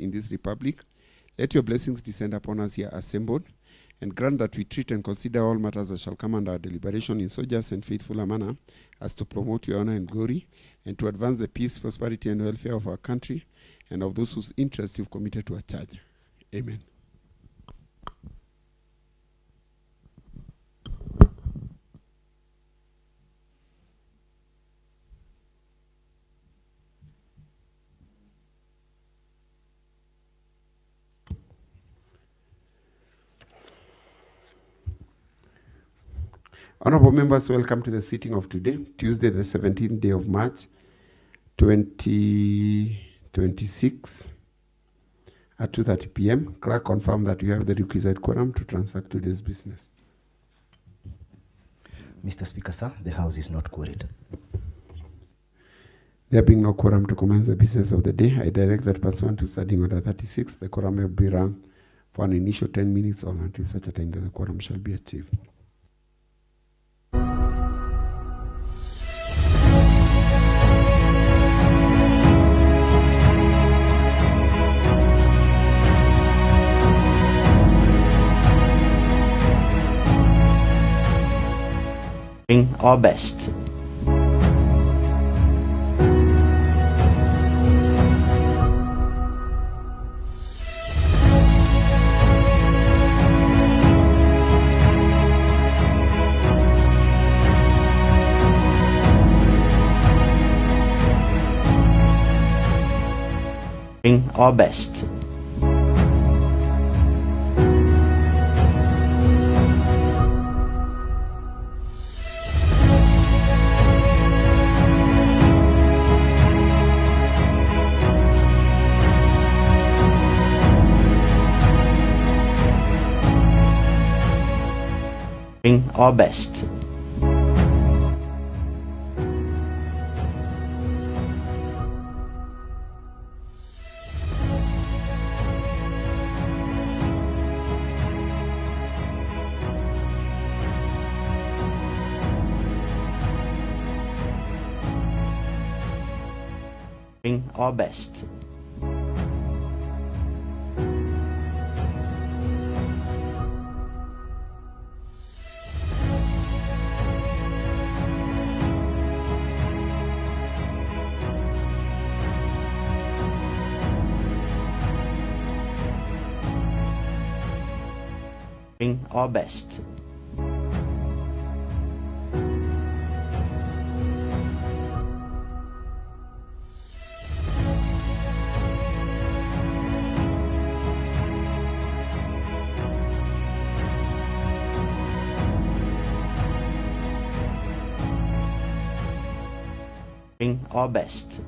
in this republic. Let your blessings descend upon us here assembled, and grant that we treat and consider all matters that shall come under our deliberation in so just and faithful a manner as to promote your honor and glory, and to advance the peace, prosperity, and welfare of our country and of those whose interests you've committed to our charge. Amen. Honorable members, welcome to the sitting of today, Tuesday, the 17th day of March, 2026, at 2:30 p.m. Clerk, confirm that we have the requisite quorum to transact today's business. Mr. Speaker, sir, the House is not quorate. There being no quorum to commence the business of the day, I direct that pursuant to Standing Order 36, the quorum may be run for an initial 10 minutes or until such a time that the quorum shall be achieved. Our best. Our best. Our best. Our best. Our best.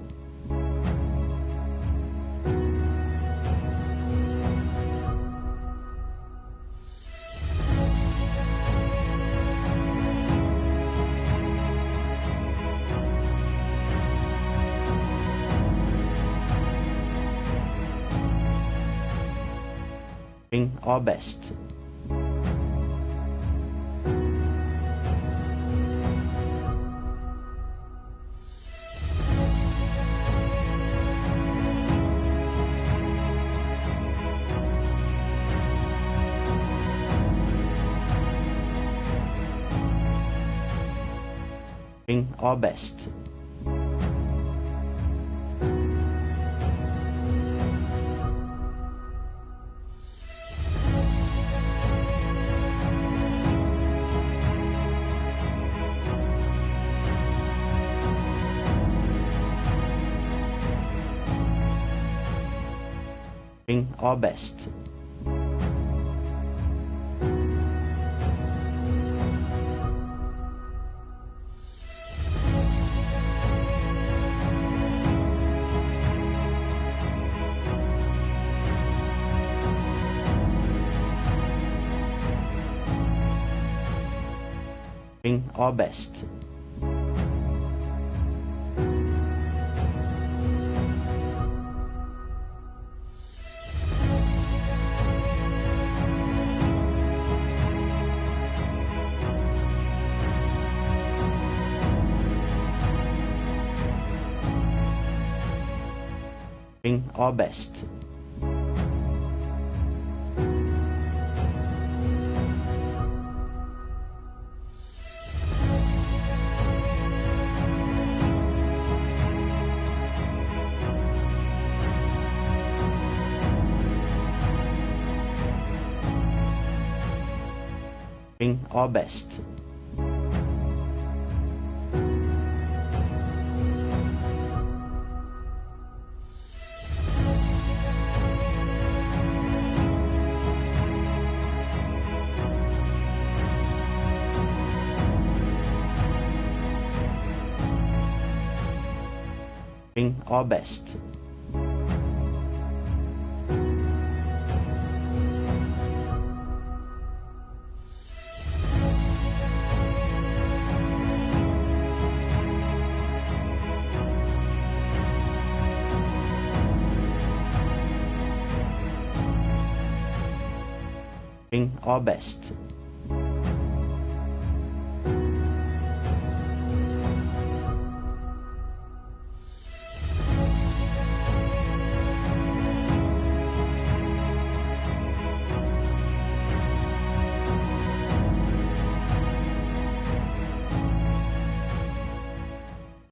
Our best. Our best. Our best. Our best. Our best. Our best. doing our best. Doing our best. Doing our best.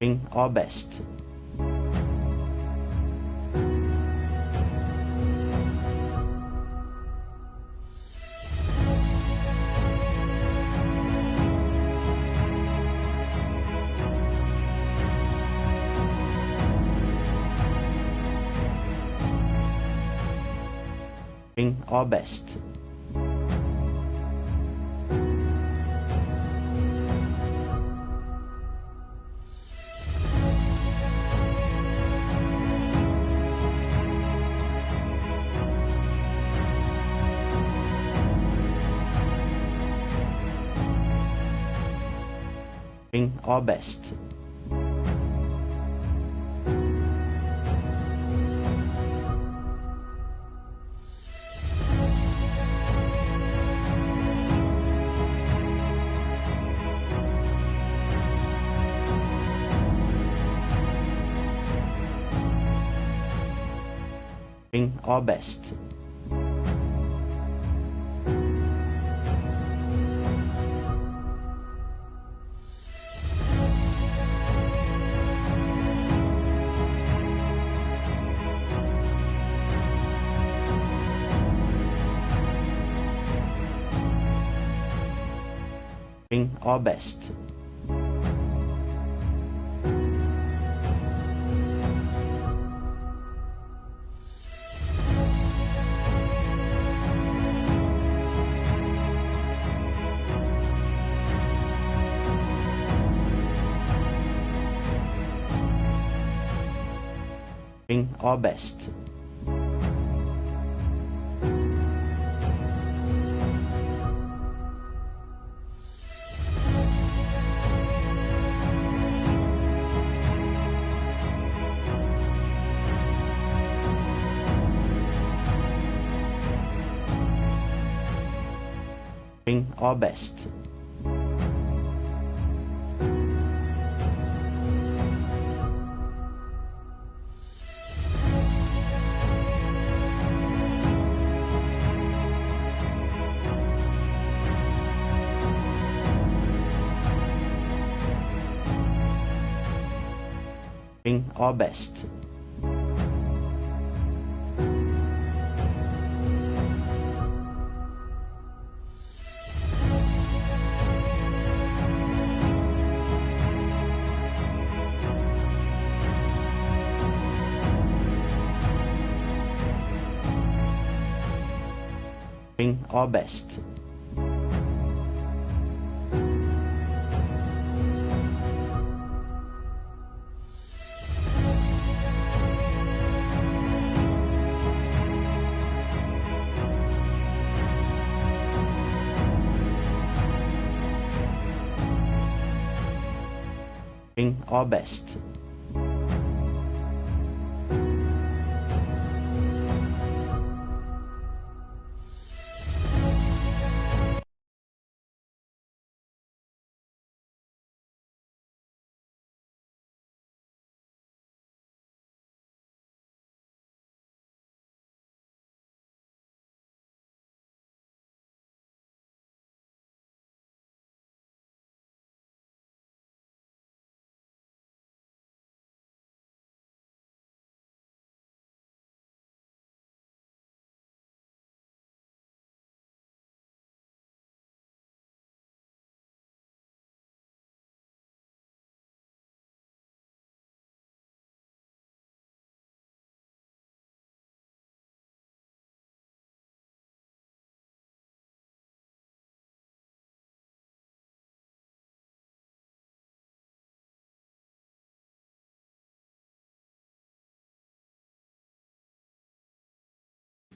Doing our best. Doing our best. Doing our best. Doing our best. Doing our best. Doing our best. Doing our best. Doing our best. Doing our best. Doing our best.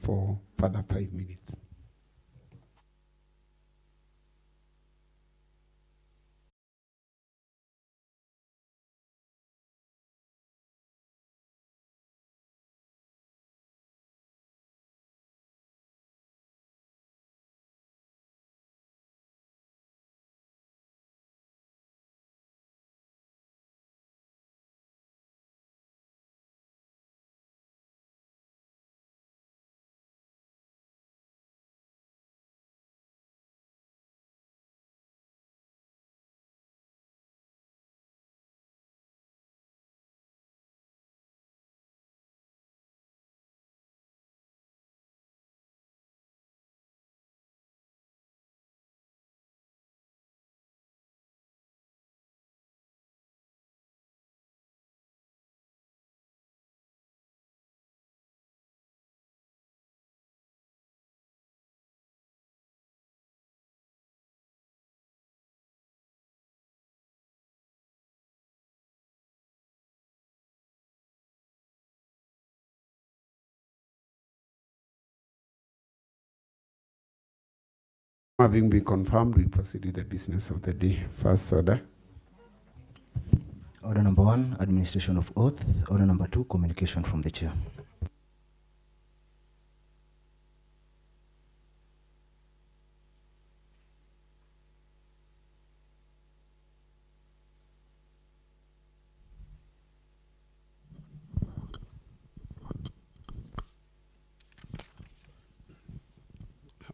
for further 5 minutes. Having been confirmed, we proceed with the business of the day. First order. Order number 1, administration of oath. Order number 2, communication from the chair.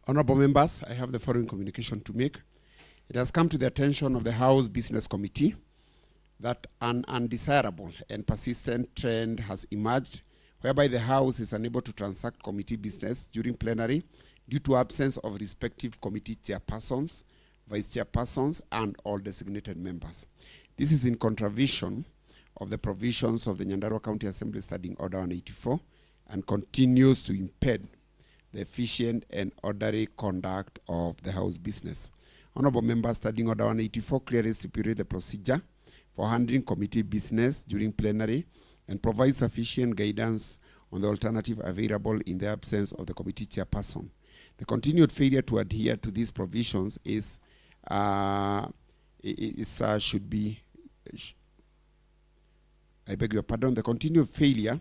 Honorable members, I have the following communication to make. It has come to the attention of the House Business Committee that an undesirable and persistent trend has emerged whereby the House is unable to transact committee business during plenary due to absence of respective committee chairpersons, vice chairpersons, and all designated members. This is in contravention of the provisions of the Nyandarua County Assembly Standing Order 184 and continues to impede the efficient and orderly conduct of the House business. Honorable members, Standing Order 184 clearly stipulates the procedure for handling committee business during plenary and provides sufficient guidance on the alternative available in the absence of the committee chairperson. The continued failure to adhere to these provisions I beg your pardon. The continued failure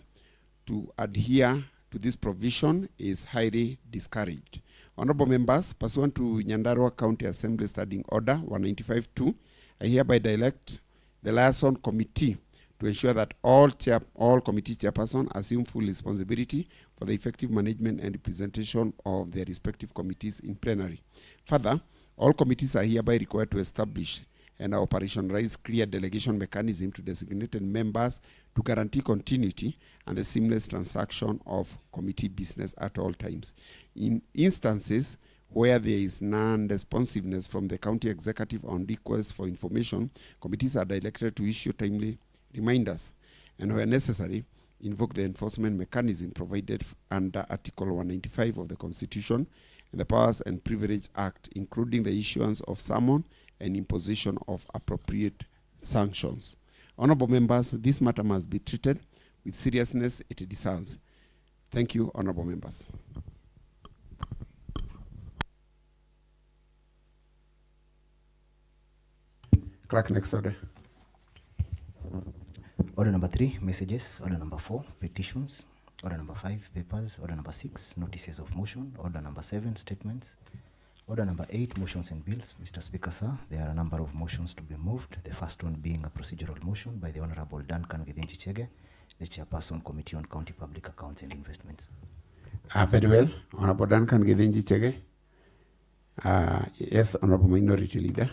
to adhere to this provision is highly discouraged. Honorable members, pursuant to Nyandarua County Assembly Standing Order 195-2, I hereby direct the liaison committee to ensure that all committee chairpersons assume full responsibility for the effective management and representation of their respective committees in plenary. Further, all committees are hereby required to establish and operationalize clear delegation mechanism to designated members to guarantee continuity and the seamless transaction of committee business at all times. In instances where there is non-responsiveness from the county executive on requests for information, committees are directed to issue timely reminders and, where necessary, invoke the enforcement mechanism provided under Article 195 of the Constitution and the Powers and Privilege Act, including the issuance of summons and imposition of appropriate sanctions. Honorable members, this matter must be treated with seriousness it deserves. Thank you, honorable members. Clerk, next order. Order number 3, messages. Order number 4, petitions. Order number 5, papers. Order number 6, notices of motion. Order number 7, statements. Order number 8, motions and bills. Mr. Speaker, sir, there are a number of motions to be moved. The first one being a procedural motion by the Honorable Duncan Githinji Chege, the Chairperson, Committee on County Public Accounts and Investments. Very well. Honorable Duncan Githinji Chege. Yes, Honorable Minority Leader.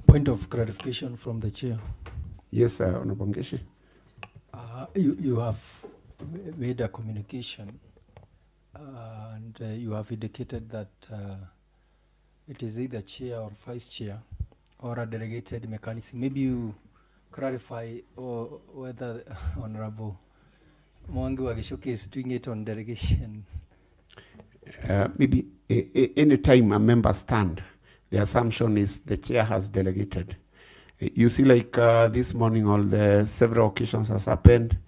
Point of clarification from the chair. Yes, Honorable Ngeshi. You have made a communication and you have indicated that it is either chair or vice chair or a delegated mechanism. Maybe you clarify whether Honorable Mwangi Wagishoke is doing it on delegation. Maybe any time a member stand, the assumption is the chair has delegated. You see, like this morning, all the several occasions has happened.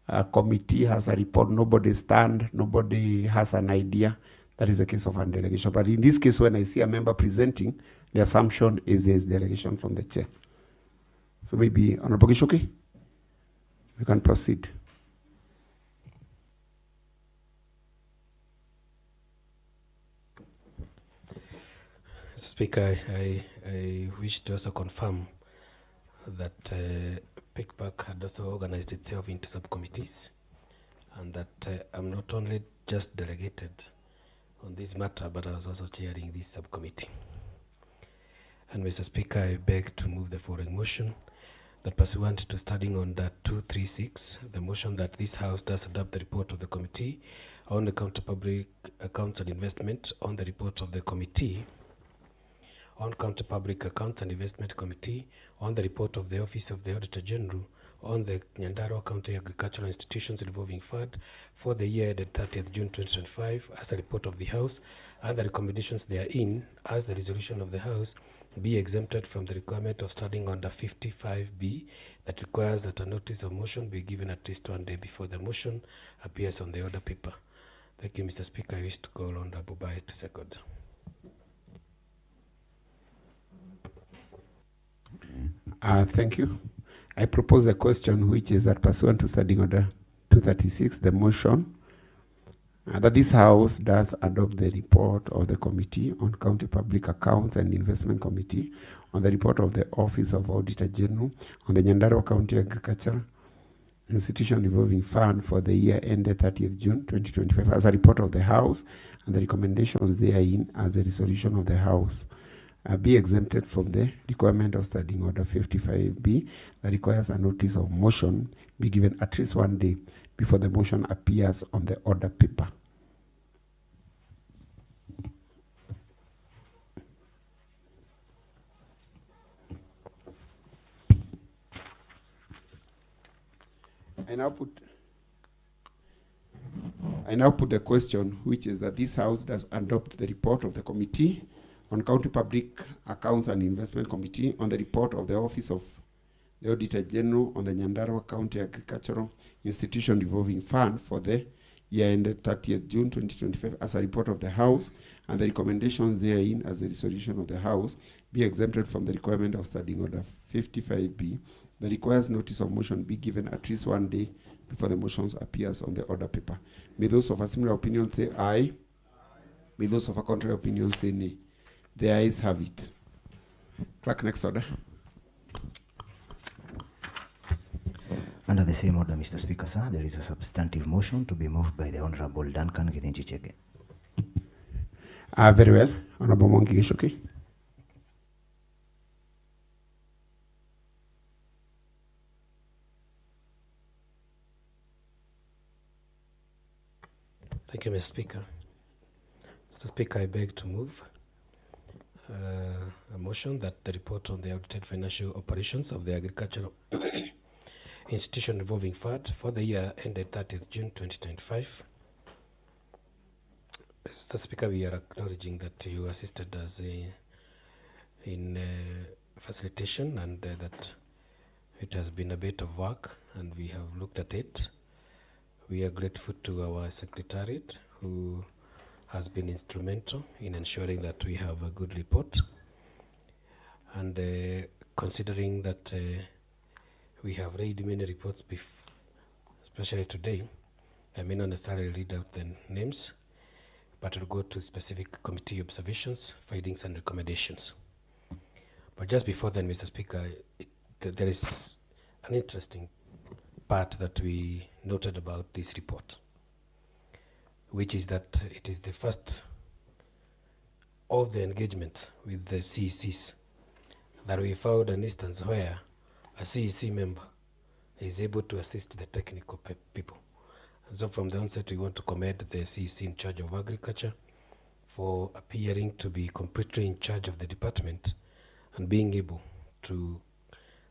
A committee has a report, nobody stand, nobody has an idea. That is a case of delegation. But in this case, when I see a member presenting, the assumption is there is delegation from the chair. So maybe, Honorable Gishoki, we can proceed. Mr. Speaker, I wish to also confirm that PICPAC had also organized itself into subcommittees, and that I'm not only just delegated on this matter, but I was also chairing this subcommittee. And Mr. Speaker, I beg to move the following motion, that pursuant to studying on that 236, the motion that this House does adopt the report of the Committee on Account of Public Accounts and Investment on the report of the Committee on County Public Accounts and Investment Committee on the report of the Office of the Auditor General on the Nyandarua County Agricultural Institutions Revolving Fund for the year ended 30th June 2025 as a report of the House, and the recommendations therein as the resolution of the House be exempted from the requirement of studying under 55B that requires that a notice of motion be given at least 1 day before the motion appears on the order paper. Thank you, Mr. Speaker. I wish to call on Abubai to second. Thank you. I propose a question which is that pursuant to Standing Order 236, the motion that this House does adopt the report of the Committee on County Public Accounts and Investment Committee on the report of the Office of Auditor General on the Nyandarua County Agricultural Institution Revolving Fund for the year ended 30th June 2025 as a report of the House, and the recommendations therein as a resolution of the House be exempted from the requirement of Standing Order 55B that requires a notice of motion be given at least 1 day before the motion appears on the order paper. I now put the question, which is that this House does adopt the report of the Committee on County Public Accounts and Investment Committee on the report of the Office of the Auditor General on the Nyandarua County Agricultural Institution Revolving Fund for the year ended 30th June 2025 as a report of the House, and the recommendations therein as a resolution of the House be exempted from the requirement of Standing Order 55B that requires notice of motion be given at least 1 day before the motions appears on the order paper. May those of a similar opinion say aye. May those of a contrary opinion say nay. The ayes have it. Clerk, next order. Under the same order, Mr. Speaker, sir, there is a substantive motion to be moved by the Honorable Duncan Githinji Chege. Very well. Honorable Mwangi Gishoki. Thank you, Mr. Speaker. Mr. Speaker, I beg to move a motion that the report on the audited financial operations of the Agricultural Institution Revolving Fund for the year ended 30th June 2025. Mr. Speaker, we are acknowledging that you assisted us in facilitation, and that it has been a bit of work, and we have looked at it. We are grateful to our Secretariat, who has been instrumental in ensuring that we have a good report. And considering that we have read many reports, especially today, I may not necessarily read out the names, but I'll go to specific committee observations, findings, and recommendations. But just before then, Mr. Speaker, there is an interesting part that we noted about this report, which is that it is the first of the engagement with the CECs that we found an instance where a CEC member is able to assist the technical people. And so from the onset, we want to commend the CEC in charge of agriculture for appearing to be completely in charge of the department and being able to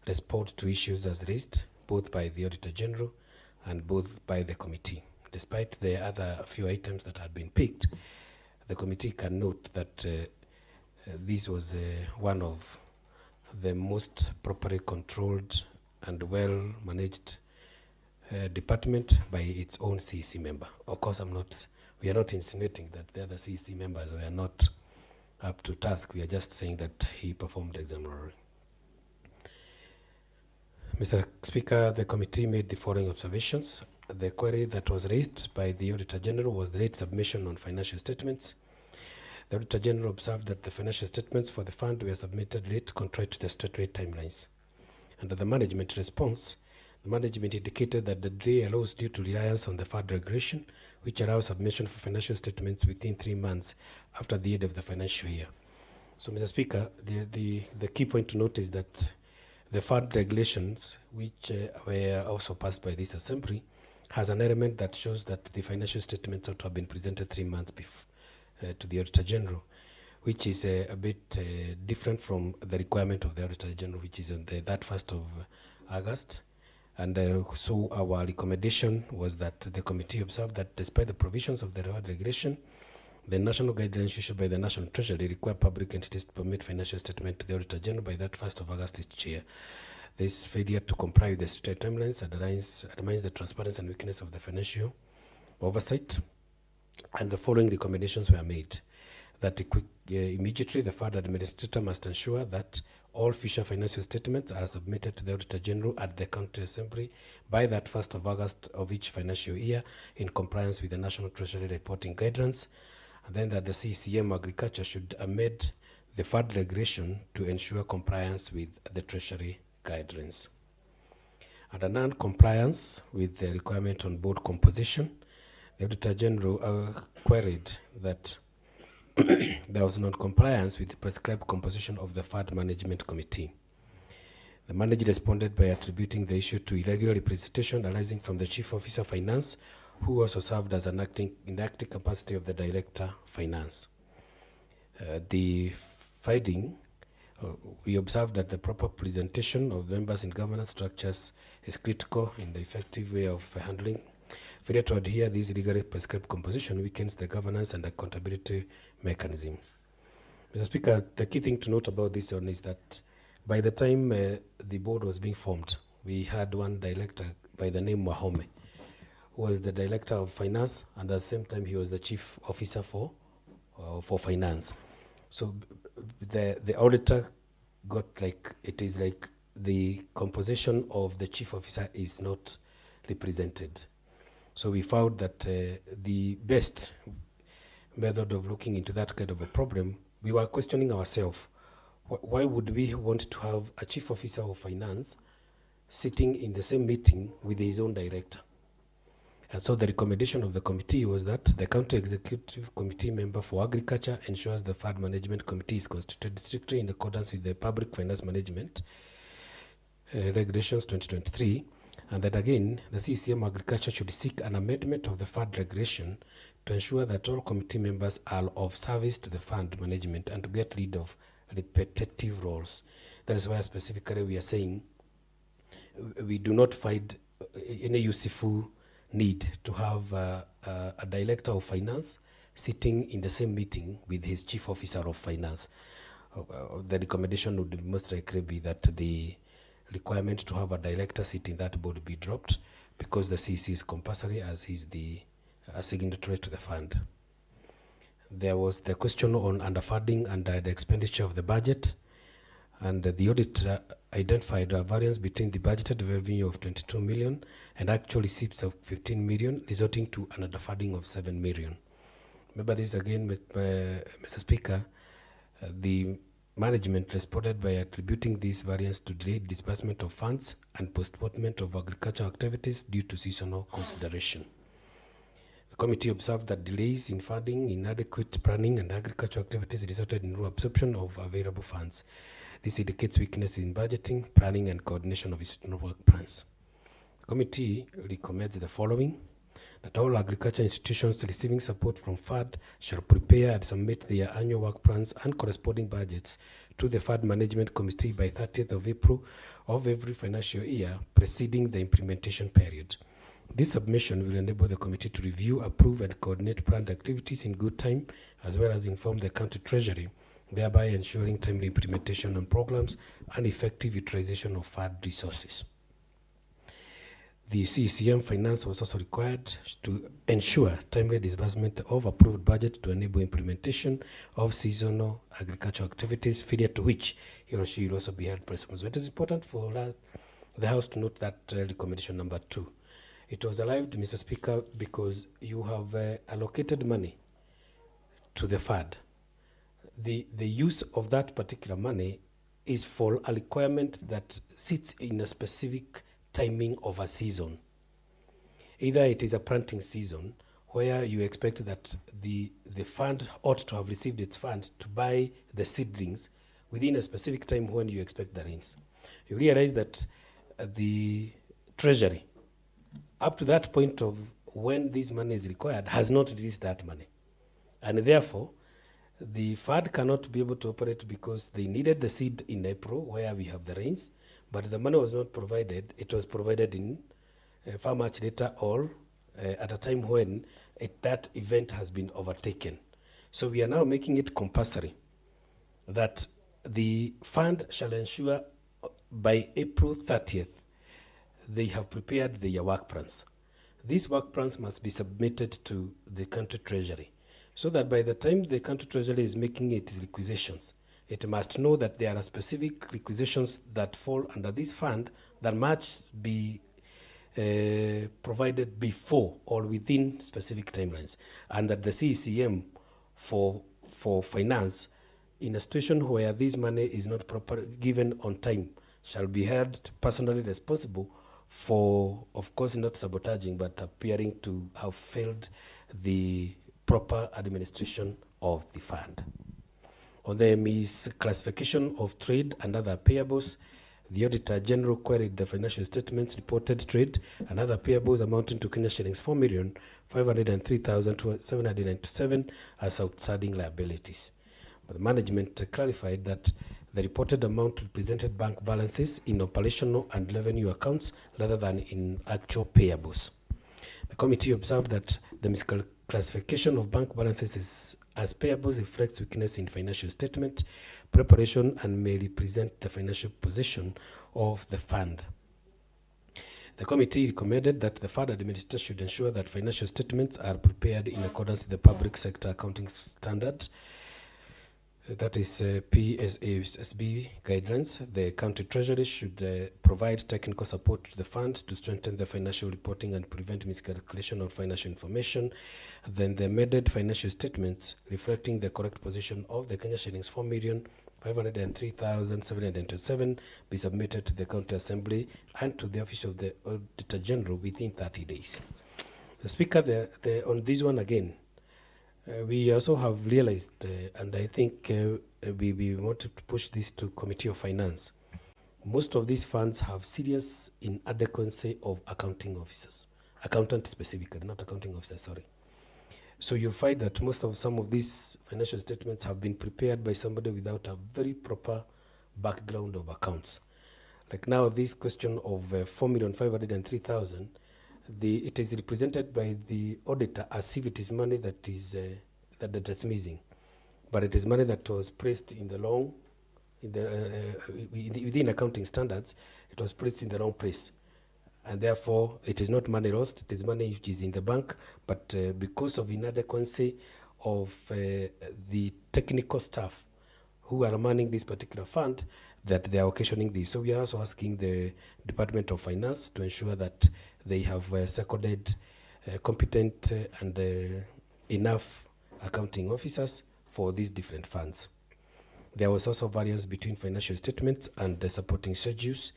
respond to issues as raised, both by the Auditor General and both by the committee. Despite the other few items that had been picked, the committee can note that this was one of the most properly controlled and well managed department by its own CEC member. Of course, we are not insinuating that the other CEC members were not up to task. We are just saying that he performed exemplary. Mr. Speaker, the committee made the following observations. The query that was raised by the Auditor General was the late submission on financial statements. The Auditor General observed that the financial statements for the fund were submitted late contrary to the statutory timelines. Under the management response, the management indicated that the delay arose due to reliance on the fund regulation, which allows submission for financial statements within 3 months after the end of the financial year. So, Mr. Speaker, the key point to note is that the fund regulations, which were also passed by this assembly, has an element that shows that the financial statements ought to have been presented 3 months before to the Auditor General, which is a bit different from the requirement of the Auditor General, which is on that 1st of August. And so our recommendation was that the committee observed that despite the provisions of the reward regulation, the national guidelines issued by the National Treasury require public entities to permit financial statement to the Auditor General by that 1st of August each year. This failure to comply with the statutory timelines undermines the transparency and weakness of the financial oversight. And the following recommendations were made. That immediately the fund administrator must ensure that all future financial statements are submitted to the Auditor General at the County Assembly by that 1st of August of each financial year in compliance with the National Treasury reporting guidelines. And then that the CCM Agriculture should amend the fund regulation to ensure compliance with the Treasury guidelines. Under non-compliance with the requirement on board composition, the Auditor General queried that there was non-compliance with the prescribed composition of the Fund Management Committee. The manager responded by attributing the issue to irregular representation arising from the Chief Officer Finance, who also served as in the acting capacity of the Director Finance. The finding, we observed that the proper presentation of members in governance structures is critical in the effective way of handling. Failure to adhere this legally prescribed composition weakens the governance and accountability mechanism. Mr. Speaker, the key thing to note about this one is that by the time the board was being formed, we had one director by the name Wahome, who was the Director of Finance, and at the same time he was the Chief Officer for Finance. So the auditor got it is like the composition of the Chief Officer is not represented. So we found that the best method of looking into that kind of a problem, we were questioning ourselves, why would we want to have a Chief Officer of Finance sitting in the same meeting with his own director? And so the recommendation of the committee was that the County Executive Committee member for Agriculture ensures the Fund Management Committee is constituted strictly in accordance with the Public Finance Management Regulations 2023, and that again, the CCM Agriculture should seek an amendment of the fund regulation to ensure that all committee members are of service to the fund management and to get rid of repetitive roles. That is why specifically we are saying we do not find any useful need to have a Director of Finance sitting in the same meeting with his Chief Officer of Finance. The recommendation would most likely be that the requirement to have a director sit in that board be dropped, because the CC is compulsory as he's the signatory to the fund. There was the question on underfunding and the expenditure of the budget, and the audit identified a variance between the budgeted revenue of 22 million and actual receipts of 15 million, resulting to an underfunding of 7 million. Remember this again, Mr. Speaker, the management responded by attributing this variance to delayed disbursement of funds and postponement of agricultural activities due to seasonal consideration. The committee observed that delays in funding, inadequate planning, and agricultural activities resulted in low absorption of available funds. This indicates weakness in budgeting, planning, and coordination of institutional work plans. The committee recommends the following: that all agriculture institutions receiving support from FAD shall prepare and submit their annual work plans and corresponding budgets to the FAD Management Committee by 30th of April of every financial year preceding the implementation period. This submission will enable the committee to review, approve, and coordinate planned activities in good time, as well as inform the county treasury, thereby ensuring timely implementation on programs and effective utilization of fund resources. The CCM finance was also required to ensure timely disbursement of approved budget to enable implementation of seasonal agricultural activities, failure to which he or she will also be held responsible. It is important for the House to note that recommendation number 2. It was allowed, Mr. Speaker, because you have allocated money to the fund. The use of that particular money is for a requirement that sits in a specific timing of a season. Either it is a planting season where you expect that the fund ought to have received its funds to buy the seedlings within a specific time when you expect the rains. You realize that the treasury, up to that point of when this money is required, has not released that money. And therefore, the fund cannot be able to operate because they needed the seed in April where we have the rains, but the money was not provided. It was provided in far much later or at a time when that event has been overtaken. So we are now making it compulsory that the fund shall ensure by April 30th they have prepared their work plans. These work plans must be submitted to the country treasury, so that by the time the country treasury is making its requisitions, it must know that there are specific requisitions that fall under this fund that must be provided before or within specific timelines, and that the CCM for finance, in a situation where this money is not properly given on time, shall be held personally responsible for, of course, not sabotaging, but appearing to have failed the proper administration of the fund. On the misclassification of trade and other payables, the Auditor General queried the financial statements, reported trade and other payables amounting to Kenya shillings 4,503,797 as outstanding liabilities. But the management clarified that the reported amount represented bank balances in operational and revenue accounts rather than in actual payables. The committee observed that the misclassification of bank balances as payables reflects weakness in financial statement preparation and may represent the financial position of the fund. The committee recommended that the fund administrator should ensure that financial statements are prepared in accordance with the public sector accounting standard, that is PSASB guidelines. The county treasury should provide technical support to the fund to strengthen the financial reporting and prevent miscalculation of financial information. Then the amended financial statements reflecting the correct position of the Kenya shillings 4,503,727 be submitted to the county assembly and to the office of the Auditor General within 30 days. The Speaker, on this one again, we also have realized, and I think we want to push this to Committee of Finance. Most of these funds have serious inadequacy of accounting officers, accountant specifically, not accounting officers, sorry. So you'll find that some of these financial statements have been prepared by somebody without a very proper background of accounts. Like now, this question of 4,503,000. It is represented by the auditor as if it is money that is missing, but it is money that was placed in the wrong, within accounting standards. It was placed in the wrong place, and therefore it is not money lost. It is money which is in the bank, but because of inadequacy of the technical staff who are manning this particular fund, that they are occasioning this. So we are also asking the Department of Finance to ensure that they have seconded competent and enough accounting officers for these different funds. There was also variance between financial statements and the supporting schedules,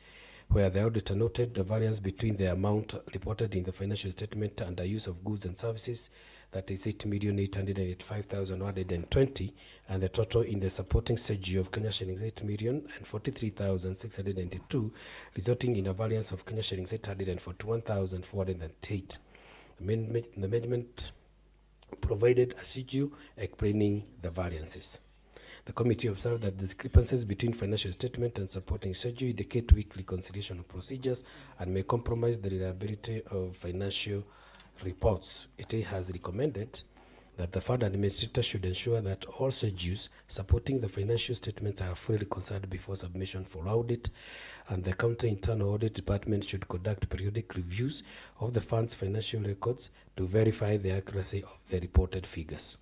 where the auditor noted the variance between the amount reported in the financial statement and the use of goods and services, that is 8,885,120, and the total in the supporting schedule of Kenya shillings 8,043,692, resulting in a variance of Kenya shillings 841,408. The management provided a schedule explaining the variances. The committee observed that discrepancies between financial statement and supporting schedule indicate weak reconciliation of procedures and may compromise the reliability of financial reports. It has recommended that the fund administrator should ensure that all schedules supporting the financial statements are fully reconciled before submission for audit, and the county internal audit department should conduct periodic reviews of the fund's financial records to verify the accuracy of the reported figures.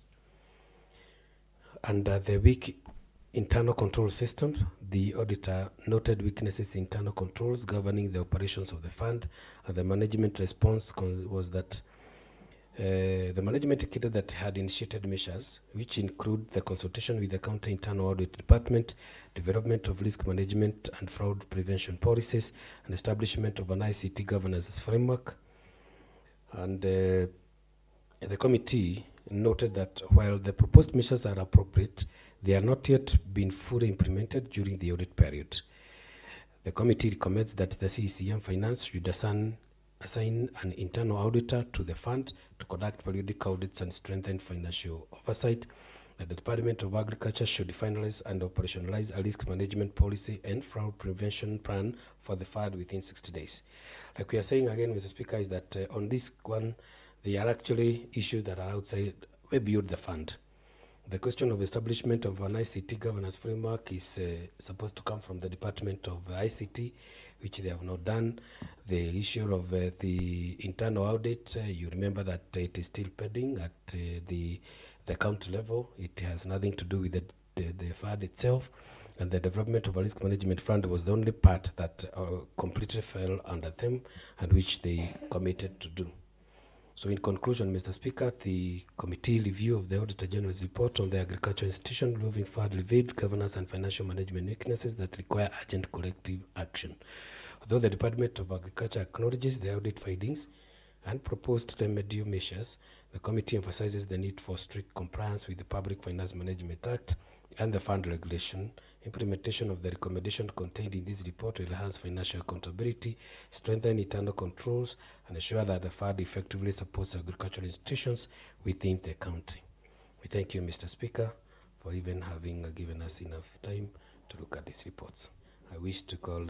Under the weak internal control systems, the auditor noted weaknesses in internal controls governing the operations of the fund, and the management response was that the management indicated that it had initiated measures which include the consultation with the county internal audit department, development of risk management and fraud prevention policies, and establishment of an ICT governance framework. And the committee noted that while the proposed measures are appropriate, they are not yet been fully implemented during the audit period. The committee recommends that the CCM Finance should assign an internal auditor to the fund to conduct periodic audits and strengthen financial oversight. The Department of Agriculture should finalize and operationalize a risk management policy and fraud prevention plan for the fund within 60 days. Like we are saying again, Mr. Speaker, is that on this one, there are actually issues that are outside, way beyond the fund. The question of establishment of an ICT governance framework is supposed to come from the Department of ICT, which they have not done. The issue of the internal audit, you remember that it is still pending at the county level. It has nothing to do with the fund itself. And the development of a risk management fund was the only part that completely fell under them and which they committed to do. So in conclusion, Mr. Speaker, the committee review of the Auditor General's report on the agricultural institution moving forward revealed governance and financial management weaknesses that require urgent collective action. Although the Department of Agriculture acknowledges the audit findings and proposed remedial measures, the committee emphasizes the need for strict compliance with the Public Finance Management Act and the fund regulation. Implementation of the recommendation contained in this report will enhance financial accountability, strengthen internal controls, and ensure that the fund effectively supports agricultural institutions within the county. We thank you, Mr. Speaker, for even having given us enough time to look at these reports. I wish to call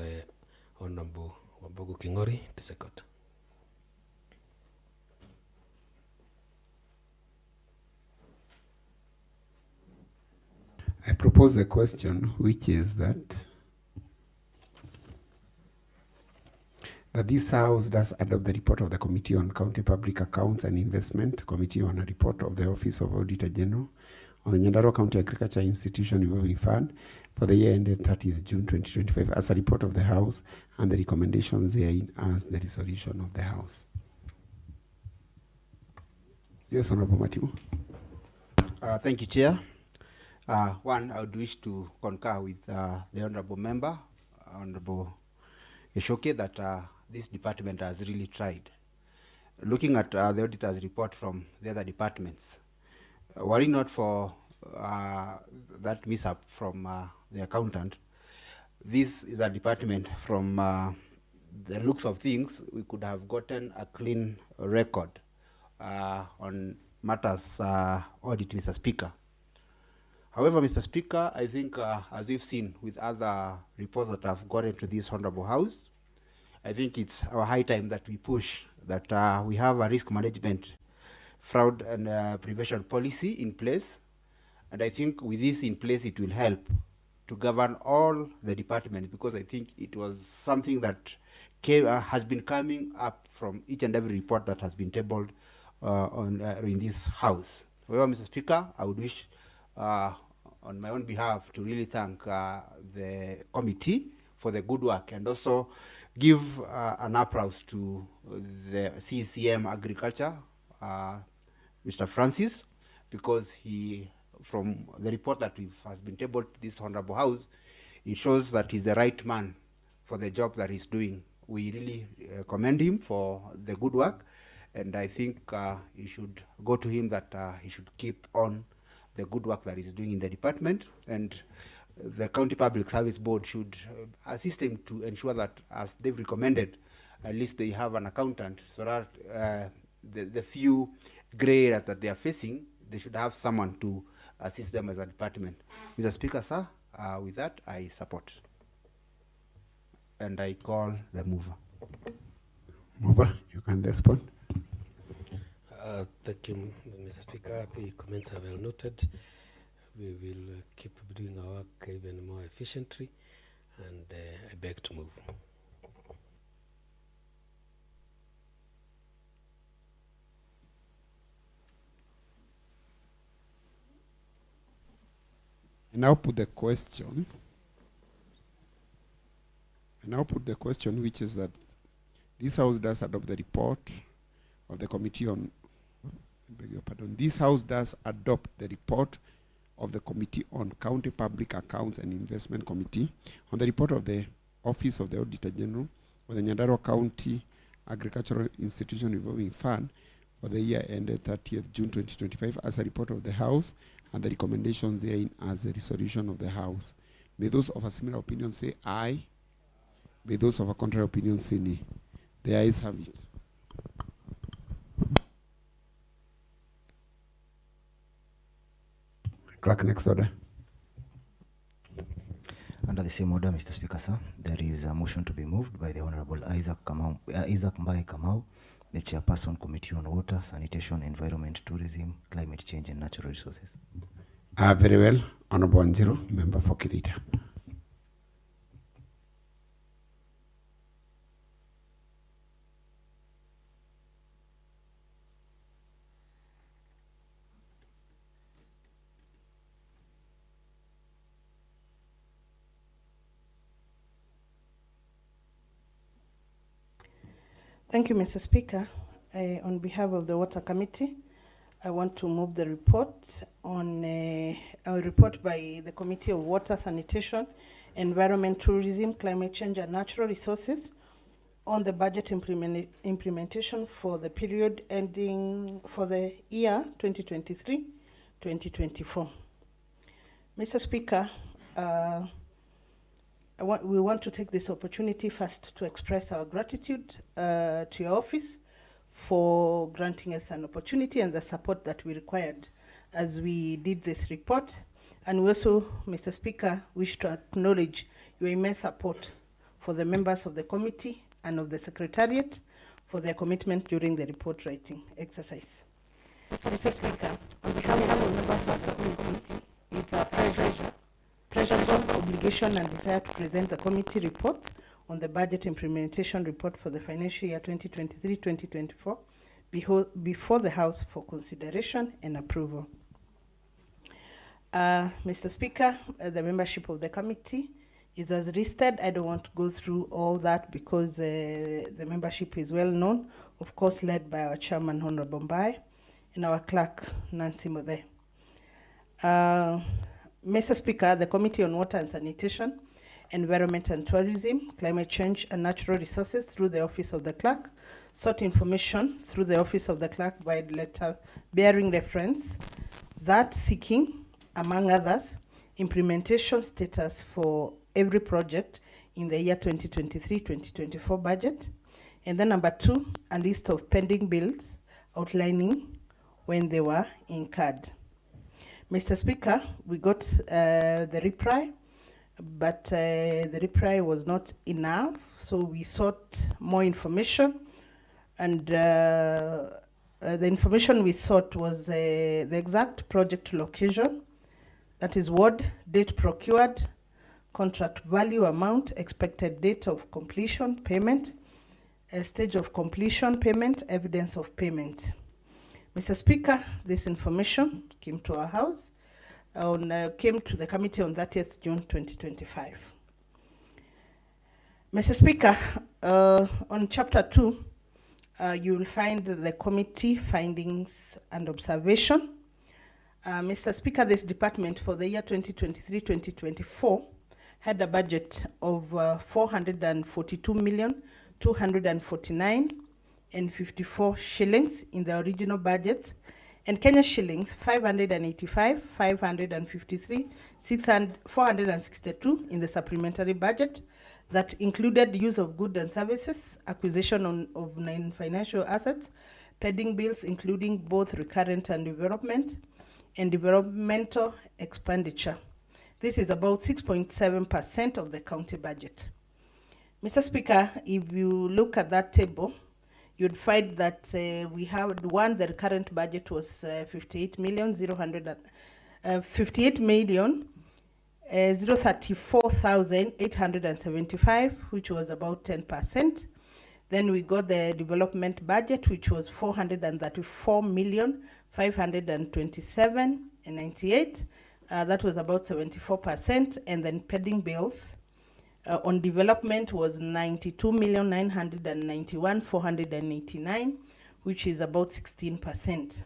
Honorable Wambugu Kingori to second. I propose a question, which is that this House does adopt the report of the Committee on County Public Accounts and Investment, Committee on a report of the Office of Auditor General on the Nyandarua County Agriculture Institution Revolving Fund for the year ended 30th June 2025 as a report of the House, and the recommendations therein as the resolution of the House. Yes, Honorable Matimu. Thank you, Chair. One, I would wish to concur with the Honorable Member, Honorable Eshoke, that this department has really tried. Looking at the auditor's report from the other departments, were it not for that mishap from the accountant, this is a department from the looks of things, we could have gotten a clean record on matters audit, Mr. Speaker. However, Mr. Speaker, I think as we've seen with other reports that have gone into this Honorable House, I think it's our high time that we push that we have a risk management, fraud and prevention policy in place. And I think with this in place, it will help to govern all the departments, because I think it was something that has been coming up from each and every report that has been tabled in this House. However, Mr. Speaker, I would wish on my own behalf to really thank the committee for the good work, and also give an applause to the CCM Agriculture, Mr. Francis, because he, from the report that has been tabled to this Honorable House, it shows that he's the right man for the job that he's doing. We really commend him for the good work, and I think you should go to him that he should keep on the good work that he's doing in the department, and the County Public Service Board should assist him to ensure that, as they've recommended, at least they have an accountant, so that the few gray areas that they are facing, they should have someone to assist them as a department. Mr. Speaker, sir, with that, I support. And I call the mover. Mover, you can respond. Thank you, Mr. Speaker. The comments are well noted. We will keep doing our work even more efficiently, and I beg to move. I now put the question. Which is that this House does adopt the report of the Committee on, this House does adopt the report of the Committee on County Public Accounts and Investment Committee on the report of the Office of the Auditor General of the Nyandarua County Agricultural Institution Revolving Fund for the year ended 30th June 2025 as a report of the House, and the recommendations therein as a resolution of the House. May those of a similar opinion say aye. May those of a contrary opinion say nay. The ayes have it. Clerk, next order. Under the same order, Mr. Speaker, sir, there is a motion to be moved by the Honorable Isaac Mbaye Kamau, the Chairperson, Committee on Water, Sanitation, Environment, Tourism, Climate Change and Natural Resources. Very well. Honorable Wanjiru, member for Kirita. Thank you, Mr. Speaker. On behalf of the Water Committee, I want to move the report on a report by the Committee of Water, Sanitation, Environment, Tourism, Climate Change and Natural Resources on the budget implementation for the period ending for the year 2023-2024. Mr. Speaker, we want to take this opportunity first to express our gratitude to your office for granting us an opportunity and the support that we required as we did this report. And we also, Mr. Speaker, wish to acknowledge your immense support for the members of the committee and of the Secretariat for their commitment during the report writing exercise. Mr. Speaker, on behalf of the members of the committee, it's our pleasure, obligation and desire to present the committee report on the budget implementation report for the financial year 2023-2024 before the House for consideration and approval. Mr. Speaker, the membership of the committee is as listed. I don't want to go through all that because the membership is well known, of course led by our chairman, Honorable Mbaye, and our clerk, Nancy Mode. Mr. Speaker, the Committee on Water and Sanitation, Environment and Tourism, Climate Change and Natural Resources through the Office of the Clerk sought information through the Office of the Clerk by letter bearing reference that seeking, among others, implementation status for every project in the year 2023-2024 budget. And then number 2, a list of pending bills outlining when they were incurred. Mr. Speaker, we got the reply, but the reply was not enough, so we sought more information, and the information we sought was the exact project location, that is ward, date procured, contract value, amount, expected date of completion, payment, stage of completion, payment, evidence of payment. Mr. Speaker, this information came to our House, came to the committee on 30th June 2025. Mr. Speaker, on Chapter 2, you will find the committee findings and observation. Mr. Speaker, this department for the year 2023-2024 had a budget of 442,249,054 shillings in the original budget, and Kenya shillings 585,553,462 in the supplementary budget that included use of goods and services, acquisition of non-financial assets, pending bills including both recurrent and development, and developmental expenditure. This is about 6.7% of the county budget. Mr. Speaker, if you look at that table, you'd find that we have the current budget was 034,875, which was about 10%. Then we got the development budget, which was 434,527,98. That was about 74%. And then pending bills on development was 92,991,489, which is about 16%.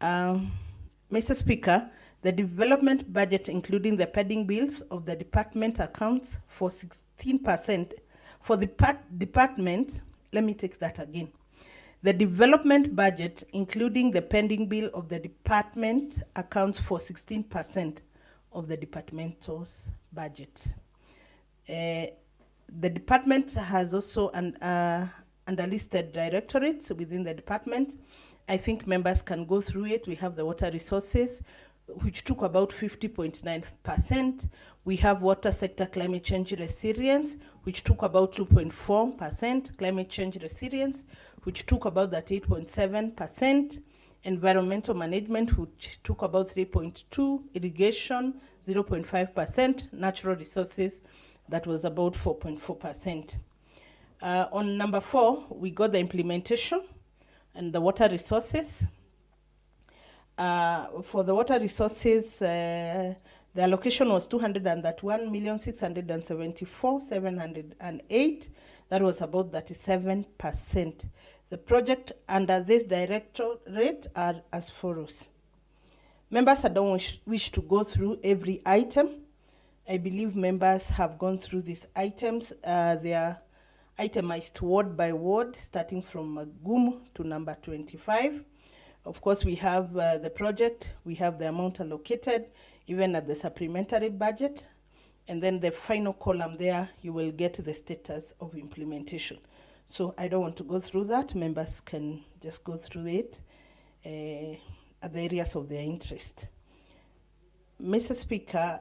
Mr. Speaker, the development budget, including the pending bills of the department, accounts for 16%. For the department, let me take that again. The development budget, including the pending bill of the department, accounts for 16% of the departmental's budget. The department has also underlisted directorates within the department. I think members can go through it. We have the water resources, which took about 50.9%. We have water sector climate change resilience, which took about 2.4%. Climate change resilience, which took about that 8.7%. Environmental management, which took about 3.2%. Irrigation, 0.5%. Natural resources, that was about 4.4%. On number 4, we got the implementation and the water resources. For the water resources, the allocation was 201,674,708. That was about 37%. The project under this directorate are as follows. Members, I don't wish to go through every item. I believe members have gone through these items. They are itemized ward by ward, starting from Magumu to number 25. Of course, we have the project, we have the amount allocated, even at the supplementary budget. And then the final column there, you will get the status of implementation. So I don't want to go through that. Members can just go through it at the areas of their interest. Mr. Speaker,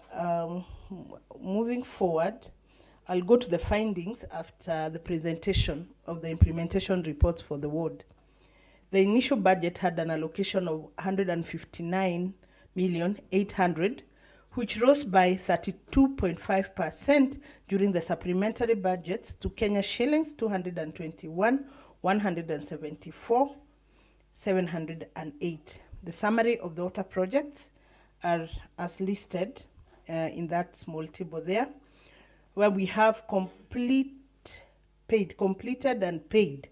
moving forward, I'll go to the findings after the presentation of the implementation reports for the ward. The initial budget had an allocation of 159,800,000, which rose by 32.5% during the supplementary budget to Kenya shillings 221,174,708. The summary of the water projects are as listed in that small table there, where we have completed and paid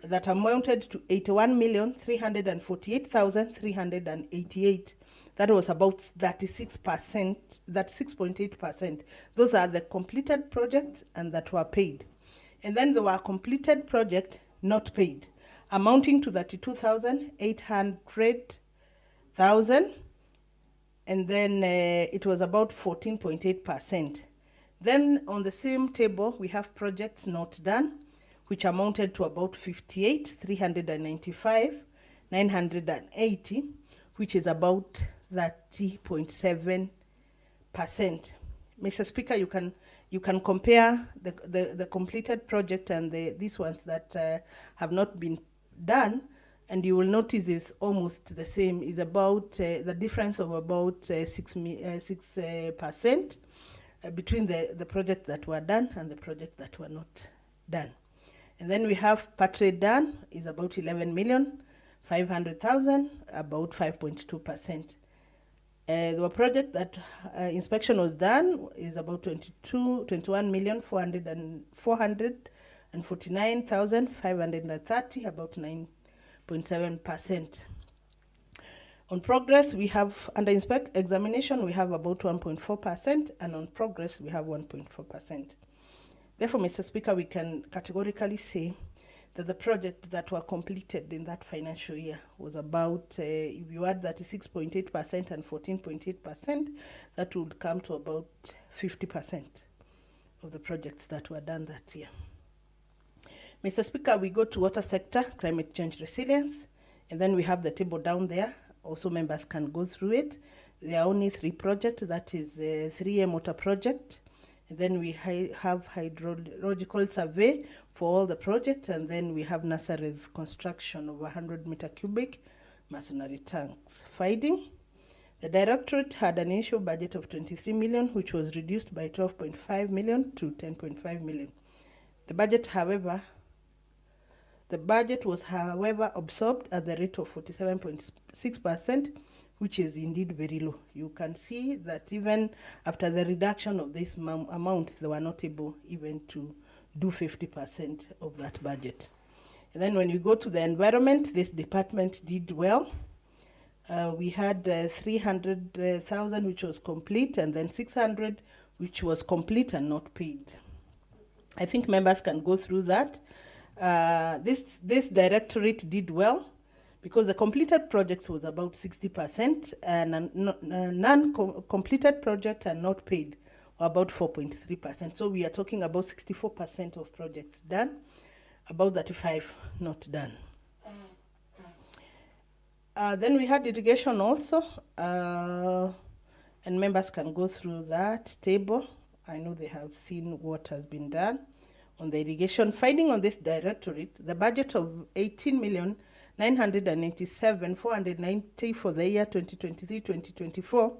that amounted to 81,348,388. That was about 36%, that's 6.8%. Those are the completed projects and that were paid. And then there were completed projects not paid, amounting to 32,800,000. And then it was about 14.8%. Then on the same table, we have projects not done, which amounted to about 58,395,980, which is about 30.7%. Mr. Speaker, you can compare the completed project and these ones that have not been done, and you will notice is almost the same. Is about the difference of about 6% between the projects that were done and the projects that were not done. And then we have part rate done is about 11,500,000, about 5.2%. The project that inspection was done is about 21,449,530, about 9.7%. On progress, we have under examination, we have about 1.4%, and on progress, we have 1.4%. Therefore, Mr. Speaker, we can categorically say that the projects that were completed in that financial year was about, if you add 36.8% and 14.8%, that would come to about 50% of the projects that were done that year. Mr. Speaker, we go to water sector, climate change resilience, and then we have the table down there Also, members can go through it. There are only 3 projects. That is a 3M water project. And then we have hydrological survey for all the projects, and then we have nursery construction of 100-meter cubic masonry tanks. Finding, the directorate had an initial budget of 23 million, which was reduced by 12.5 million to 10.5 million. The budget was, however, absorbed at the rate of 47.6%, which is indeed very low. You can see that even after the reduction of this amount, they were not able even to do 50% of that budget. And then when you go to the environment, this department did well. We had 300,000 which was complete, and then 600 which was complete and not paid. I think members can go through that. This directorate did well, because the completed projects was about 60%, and non-completed project and not paid were about 4.3%. So we are talking about 64% of projects done, about 35 not done. Then we had irrigation also, and members can go through that table. I know they have seen what has been done on the irrigation. Finding on this directorate, the budget of 18,987,490 for the year 2023-2024,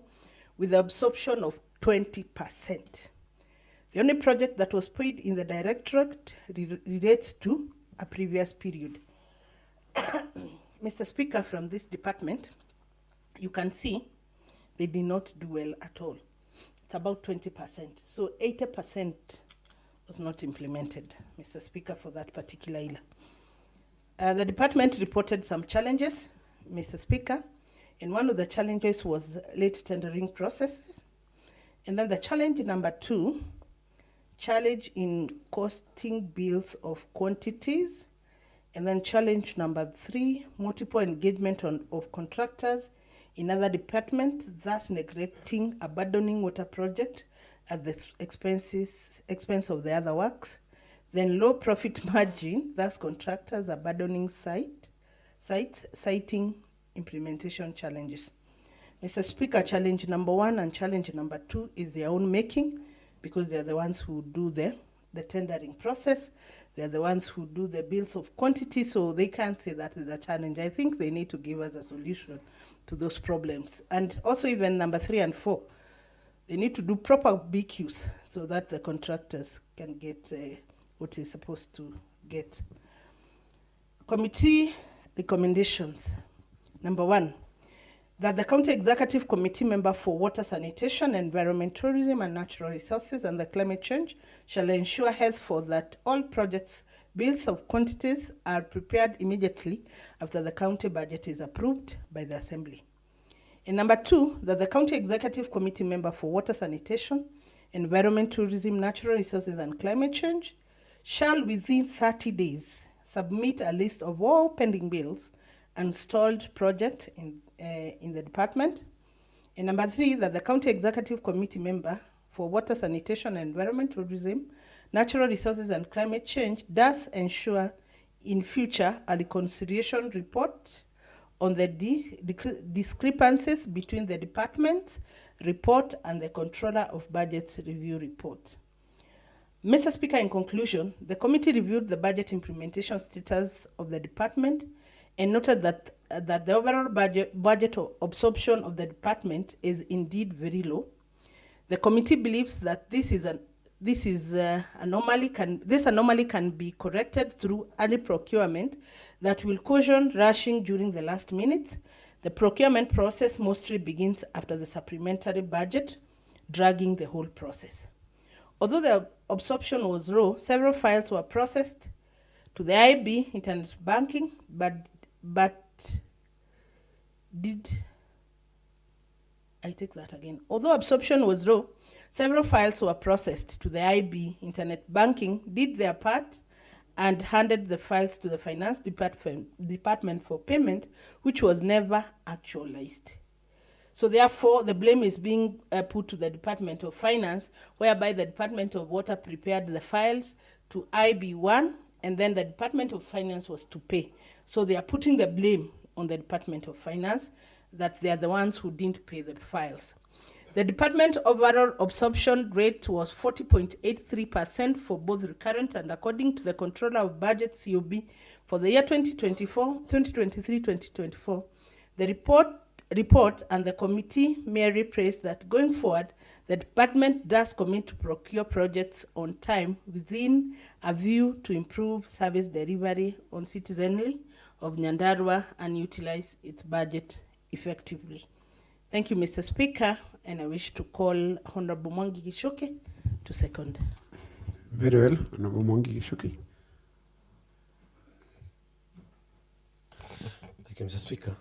with the absorption of 20%. The only project that was paid in the directorate relates to a previous period. Mr. Speaker, from this department, you can see they did not do well at all. It's about 20%. So 80% was not implemented, Mr. Speaker, for that particular year. The department reported some challenges, Mr. Speaker, and one of the challenges was late tendering processes. And then the challenge number 2, challenge in costing bills of quantities. And then challenge number 3, multiple engagement of contractors in other departments, thus neglecting, abandoning water project at the expense of the other works. Then low profit margin, thus contractors abandoning sites, citing implementation challenges. Mr. Speaker, challenge number 1 and challenge number 2 is their own making, because they are the ones who do the tendering process. They're the ones who do the bills of quantity, so they can't say that is a challenge. I think they need to give us a solution to those problems. And also even number 3 and 4, they need to do proper BQs so that the contractors can get what is supposed to get. Committee recommendations. Number 1, that the County Executive Committee member for Water, Sanitation, Environment, Tourism and Natural Resources and the Climate Change shall ensure health for that all projects' bills of quantities are prepared immediately after the county budget is approved by the Assembly. And number 2, that the County Executive Committee member for Water, Sanitation, Environment, Tourism, Natural Resources and Climate Change shall within 30 days submit a list of all pending bills and stalled projects in the department. And number 3, that the County Executive Committee member for Water, Sanitation, Environment, Tourism, Natural Resources and Climate Change does ensure in future a reconciliation report on the discrepancies between the department's report and the Controller of Budget's review report. Mr. Speaker, in conclusion, the committee reviewed the budget implementation status of the department and noted that the overall budget absorption of the department is indeed very low. The committee believes that this anomaly can be corrected through early procurement that will caution rushing during the last minute. The procurement process mostly begins after the supplementary budget, dragging the whole process. Although the absorption was low, several files were processed to the IB internet banking, Although absorption was low, several files were processed to the IB internet banking, did their part, and handed the files to the finance department for payment, which was never actualized. So therefore, the blame is being put to the Department of Finance, whereby the Department of Water prepared the files to IB1, and then the Department of Finance was to pay. So they are putting the blame on the Department of Finance, that they are the ones who didn't pay the files. The department overall absorption rate was 40.83% for both recurrent and according to the Controller of Budget COB for the year 2023-2024. The report and the committee merely praised that going forward, the department does commit to procure projects on time within a view to improve service delivery on citizenry of Nyandarua and utilize its budget effectively. Thank you, Mr. Speaker, and I wish to call Honorable Mwangi Gishoke to second. Very well, Honorable Mwangi Gishoke. Thank you, Mr. Speaker.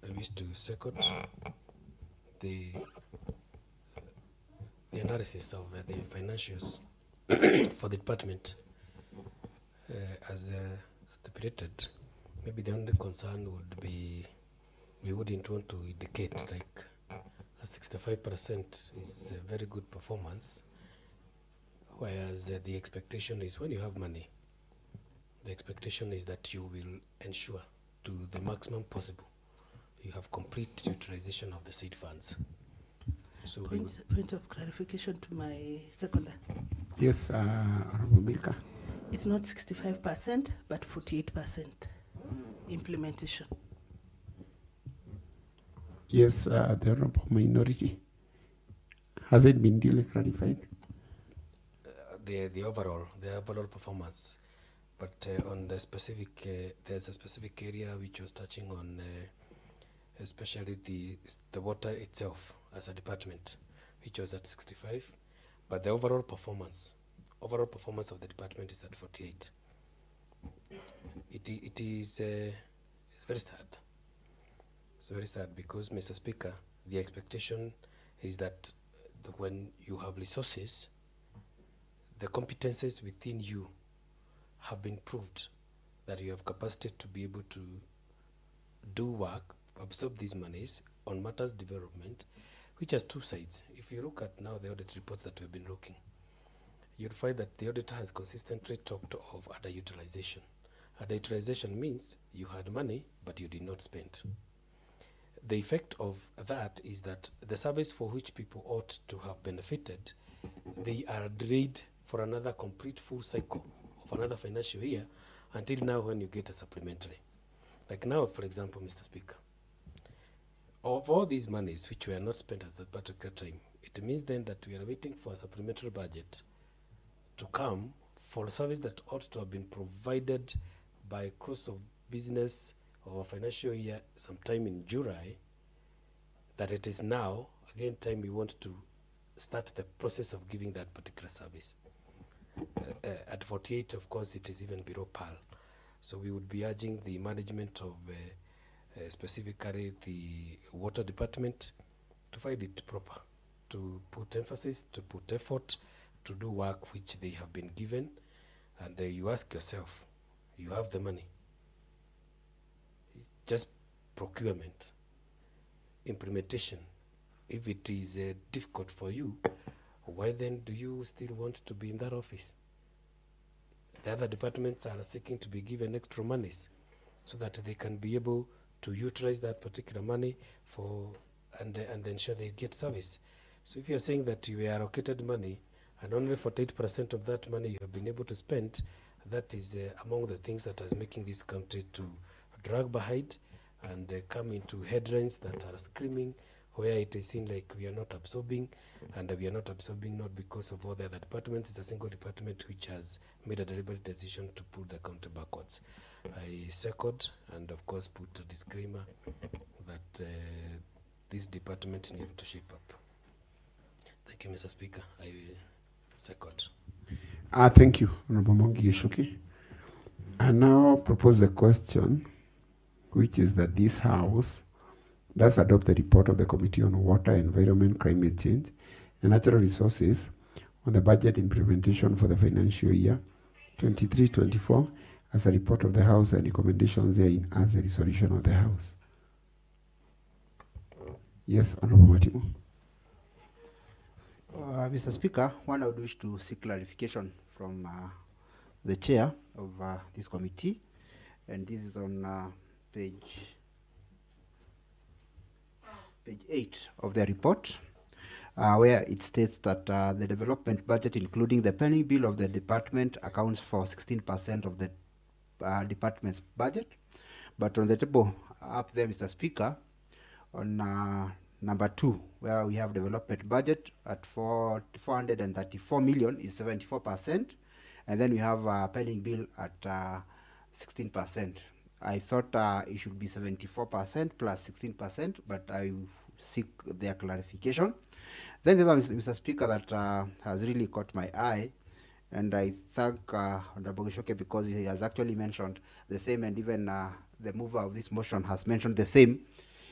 I wish to second the analysis of the financials for the department as stipulated. Maybe the only concern would be we wouldn't want to indicate like a 65% is a very good performance, whereas the expectation is when you have money, the expectation is that you will ensure to the maximum possible you have complete utilization of the seed funds. So point of clarification to my seconder. Yes, Honorable Milka. It's not 65%, but 48% implementation. Yes, the Honorable Minority. Has it been duly clarified? The overall performance, but on the specific, there's a specific area which was touching on, especially the water itself as a department, which was at 65, but the overall performance of the department is at 48. It is it's very sad. It's very sad because, Mr. Speaker, the expectation is that when you have resources, the competences within you have been proved that you have capacity to be able to do work, absorb these monies on matters development, which has two sides. If you look at now the audit reports that we've been looking, you'll find that the auditor has consistently talked of underutilization. Underutilization means you had money, but you did not spend. The effect of that is that the service for which people ought to have benefited, they are delayed for another complete full cycle of another financial year until now when you get a supplementary. Like now, for example, Mr. Speaker, of all these monies which were not spent at that particular time, it means then that we are waiting for a supplementary budget to come for a service that ought to have been provided by close of business of a financial year sometime in July, that it is now, again, time we want to start the process of giving that particular service. At 48, of course, it is even below par. So we would be urging the management of specifically the water department to find it proper, to put emphasis, to put effort, to do work which they have been given. And you ask yourself, you have the money. Just procurement, implementation. If it is difficult for you, why then do you still want to be in that office? The other departments are seeking to be given extra monies so that they can be able to utilize that particular money for and ensure they get service. So if you're saying that you are allocated money and only 48% of that money you have been able to spend, that is among the things that is making this country to drag behind and come into headlines that are screaming, where it is seen like we are not absorbing, and we are not absorbing not because of all the other departments. It's a single department which has made a deliberate decision to pull the country backwards. I second and of course put a disclaimer that this department needs to shape up. Thank you, Mr. Speaker. I second. Thank you, Honorable Mwangi Gishoke. I now propose a question, which is that this House does adopt the report of the Committee on Water, Environment, Climate Change, and Natural Resources on the budget implementation for the financial year 23-24 as a report of the House and recommendations therein as a resolution of the House. Yes, Honorable Matimu. Mr. Speaker, one I would wish to seek clarification from the chair of this committee, and this is on page page 8 of the report, where it states that the development budget, including the pending bill of the department, accounts for 16% of the department's budget. But on the table up there, Mr. Speaker, on number 2, where we have development budget at 434 million is 74%, and then we have pending bill at 16%. I thought it should be 74% plus 16%, but I seek their clarification. Then the other, Mr. Speaker, that has really caught my eye, and I thank Honorable Gishoke because he has actually mentioned the same, and even the mover of this motion has mentioned the same.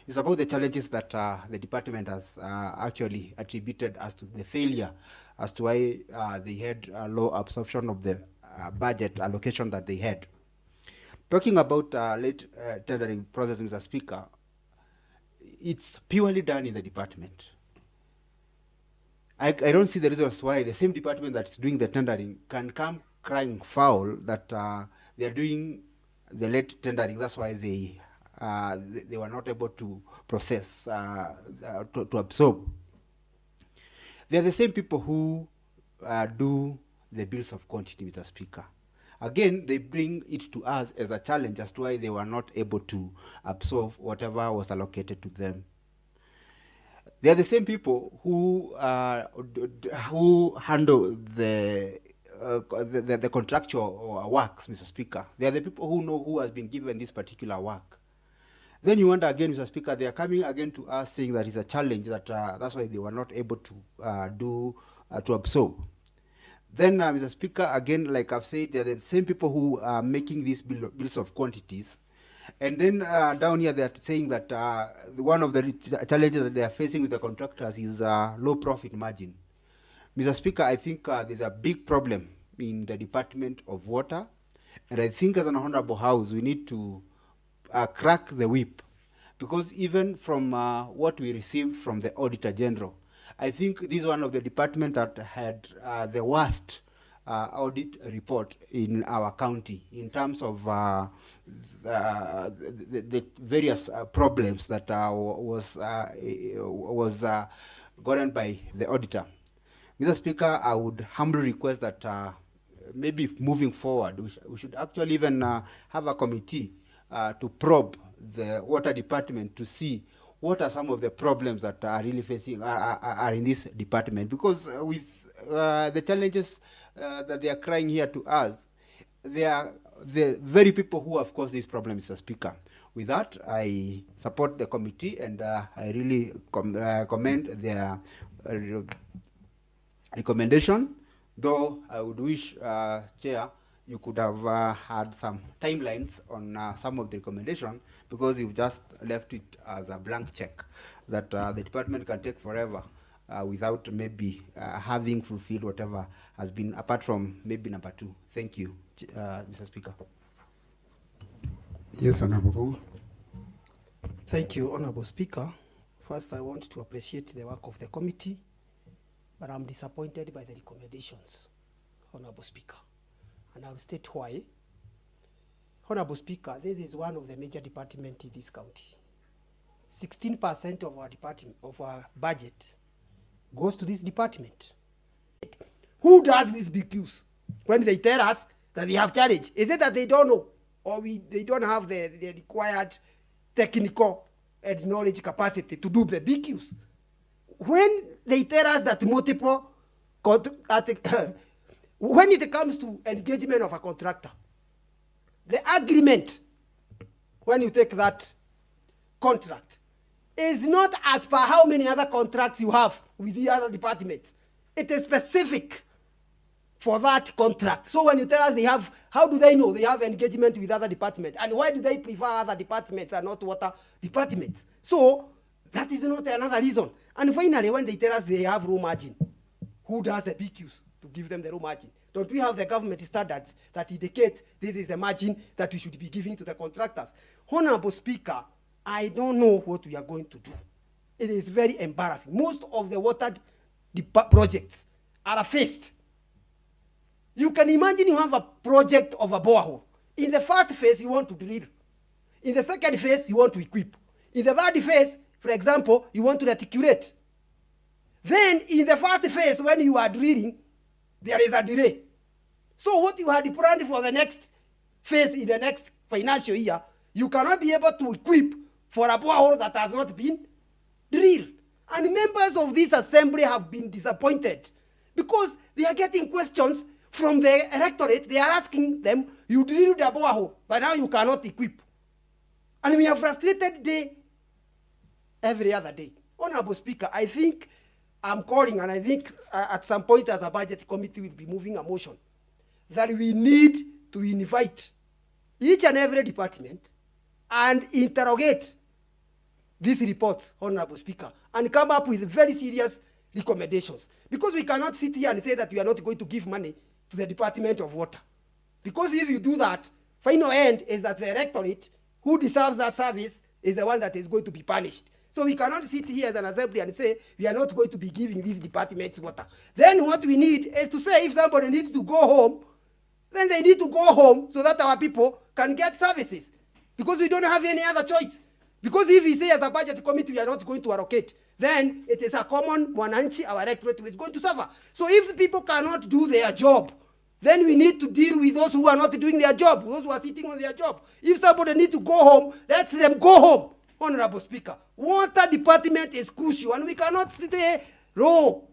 It's about the challenges that the department has actually attributed as to the failure as to why they had a low absorption of the budget allocation that they had. Talking about late tendering process, Mr. Speaker, it's purely done in the department. I don't see the reasons why the same department that's doing the tendering can come crying foul that they are doing the late tendering. That's why they were not able to process, to absorb. They are the same people who do the bills of quantity, Mr. Speaker. Again, they bring it to us as a challenge as to why they were not able to absorb whatever was allocated to them. They are the same people who handle the contractual works, Mr. Speaker. They are the people who know who has been given this particular work. Then you wonder again, Mr. Speaker, they are coming again to us saying that it's a challenge, that that's why they were not able to absorb. Then, Mr. Speaker, again, like I've said, they're the same people who are making these bills of quantities. And then down here, they're saying that one of the challenges that they are facing with the contractors is low profit margin. Mr. Speaker, I think there's a big problem in the Department of Water. And I think as an Honorable House, we need to crack the whip. Because even from what we received from the Auditor General, I think this is one of the departments that had the worst audit report in our county in terms of the various problems that was gotten by the auditor. Mr. Speaker, I would humbly request that maybe moving forward, we should actually even have a committee to probe the water department to see what are some of the problems that are really facing are in this department. Because with the challenges that they are crying here to us, they are the very people who have caused this problem, Mr. Speaker. With that, I support the committee, and I really commend their recommendation, though I would wish, Chair, you could have had some timelines on some of the recommendation, because you've just left it as a blank check that the department can take forever without maybe having fulfilled whatever has been, apart from maybe number 2. Thank you, Mr. Speaker. Yes, Honorable. Thank you, Honorable Speaker. First, I want to appreciate the work of the committee, but I'm disappointed by the recommendations, Honorable Speaker. And I'll state why. Honorable Speaker, this is one of the major departments in this county. 16% of our department, of our budget, goes to this department. Who does these BQs? When they tell us that they have challenge, is it that they don't know, or they don't have the required technical and knowledge capacity to do the BQs? When they tell us that multiple, when it comes to engagement of a contractor, the agreement, when you take that contract, is not as per how many other contracts you have with the other departments. It is specific for that contract. So when you tell us they have, how do they know they have engagement with other departments? And why do they prefer other departments and not water departments? So that is not another reason. And finally, when they tell us they have row margin, who does the BQs to give them the row margin? Don't we have the government standards that indicate this is the margin that we should be giving to the contractors? Honorable Speaker, I don't know what we are going to do. It is very embarrassing. Most of the water projects are faced. You can imagine you have a project of a borehole. In the first phase, you want to drill. In the second phase, you want to equip. In the third phase, For example, you want to reticulate. Then in the first phase, when you are drilling, there is a delay. So what you had planned for the next phase in the next financial year, you cannot be able to equip for a borehole that has not been drilled. And members of this assembly have been disappointed because they are getting questions from the electorate. They are asking them, you drilled a borehole, but now you cannot equip. And we are frustrated day every other day. Honorable Speaker, I think I'm calling, and I think at some point as a budget committee we'll be moving a motion that we need to invite each and every department and interrogate these reports, Honorable Speaker, and come up with very serious recommendations. Because we cannot sit here and say that we are not going to give money to the Department of Water. Because if you do that, final end is that the electorate who deserves that service is the one that is going to be punished. So we cannot sit here as an assembly and say we are not going to be giving these departments water. Then what we need is to say if somebody needs to go home, then they need to go home so that our people can get services. Because we don't have any other choice. Because if we say as a budget committee we are not going to allocate, then it is a common Mwananchi, our electorate, who is going to suffer. So if people cannot do their job, then we need to deal with those who are not doing their job, those who are sitting on their job. If somebody needs to go home, let them go home. Honorable Speaker, water department is crucial, and we cannot stay low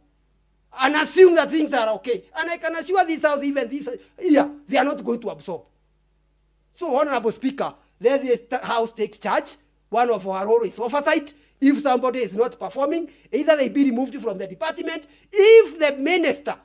and assume that things are okay. And I can assure this house, even this year, they are not going to absorb. So, Honorable Speaker, let this house take charge. One of our role is oversight. If somebody is not performing, either they be removed from the department. If the minister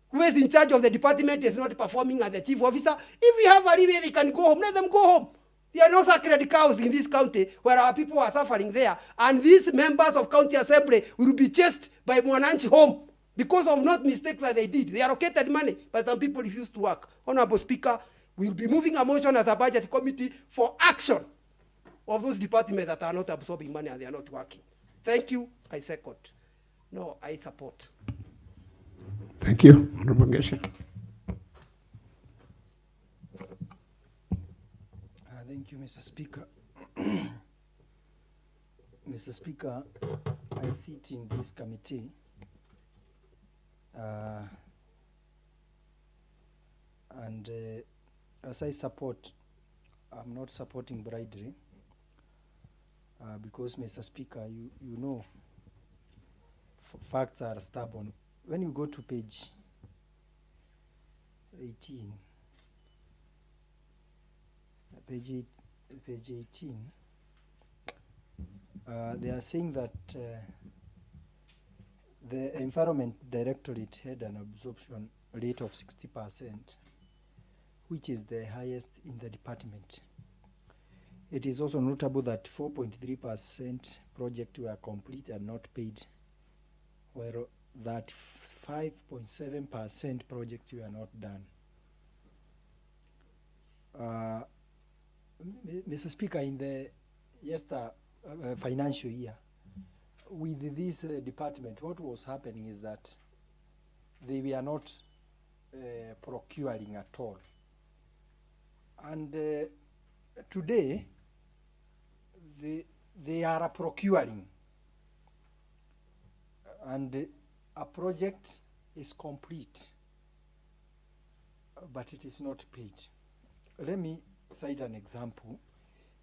who is in charge of the department is not performing as the chief officer, if we have a leeway, they can go home. Let them go home. There are no sacred cows in this county where our people are suffering there. And these members of county assembly will be chased by Mwananchi home because of not mistakes that they did. They allocated money, but some people refuse to work. Honorable Speaker, we will be moving a motion as a budget committee for action of those departments that are not absorbing money and they are not working. Thank you. I second. No, I support. Thank you, Honorable Ngesha. Thank you, Mr. Speaker. Mr. Speaker, I sit in this committee and as I support, I'm not supporting bribery because, Mr. Speaker, you know, facts are stubborn. When you go to page 18, page 18, they are saying that the Environment Directorate had an absorption rate of 60%, which is the highest in the department. It is also notable that 4.3% projects were complete and not paid, where that 5.7% projects were not done. Mr. Speaker, in the financial year, with this department, what was happening is that they were not procuring at all. And today, they are procuring. And a project is complete, but it is not paid. Let me cite an example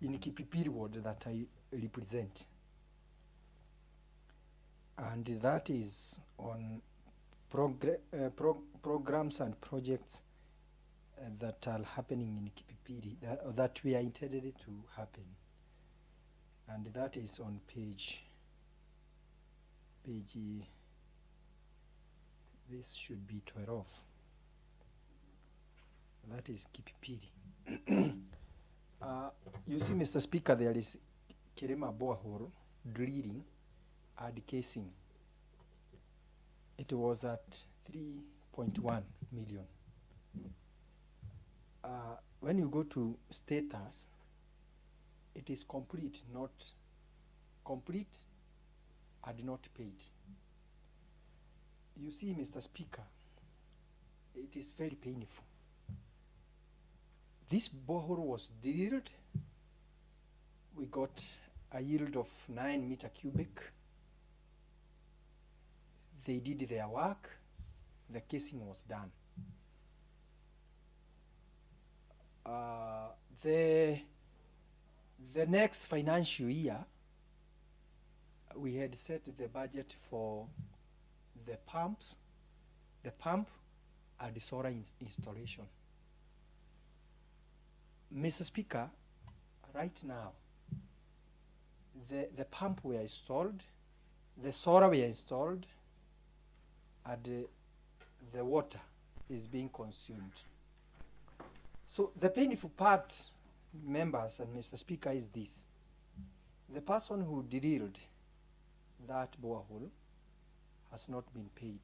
in Kipipiri ward that I represent. And that is on programs and projects that are happening in Kipipiri, that we are intended to happen. And that is on page, this should be 12. That is Kipipiri. You see, Mr. Speaker, there is Kirema borehole drilling and casing. It was at 3.1 million. When you go to status, it is complete, not complete and not paid. You see, Mr. Speaker, it is very painful. This borehole was drilled. We got a yield of 9 meter cubic. They did their work. The casing was done. The next financial year, we had set the budget for the pumps, the pump, and the solar installation. Mr. Speaker, right now, the pump were installed, the solar were installed, and the water is being consumed. So the painful part, members and Mr. Speaker, is this. The person who drilled that borehole has not been paid.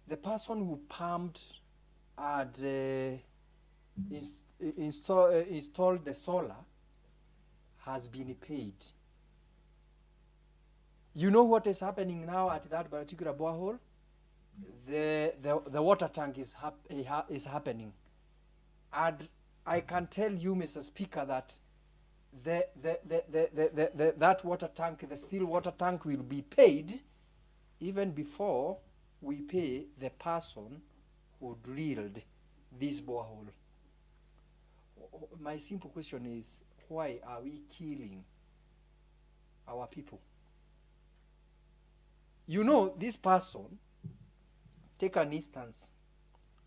The person who pumped and installed the solar has been paid. You know what is happening now at that particular borehole? The water tank is happening. And I can tell you, Mr. Speaker, that that water tank, the steel water tank, will be paid even before we pay the person who drilled this borehole. My simple question is, why are we killing our people? You know, this person, take an instance,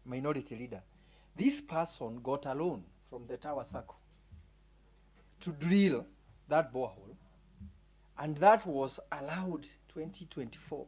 minority leader. This person got a loan from the Tower Circle to drill that borehole, and that was allowed 2024,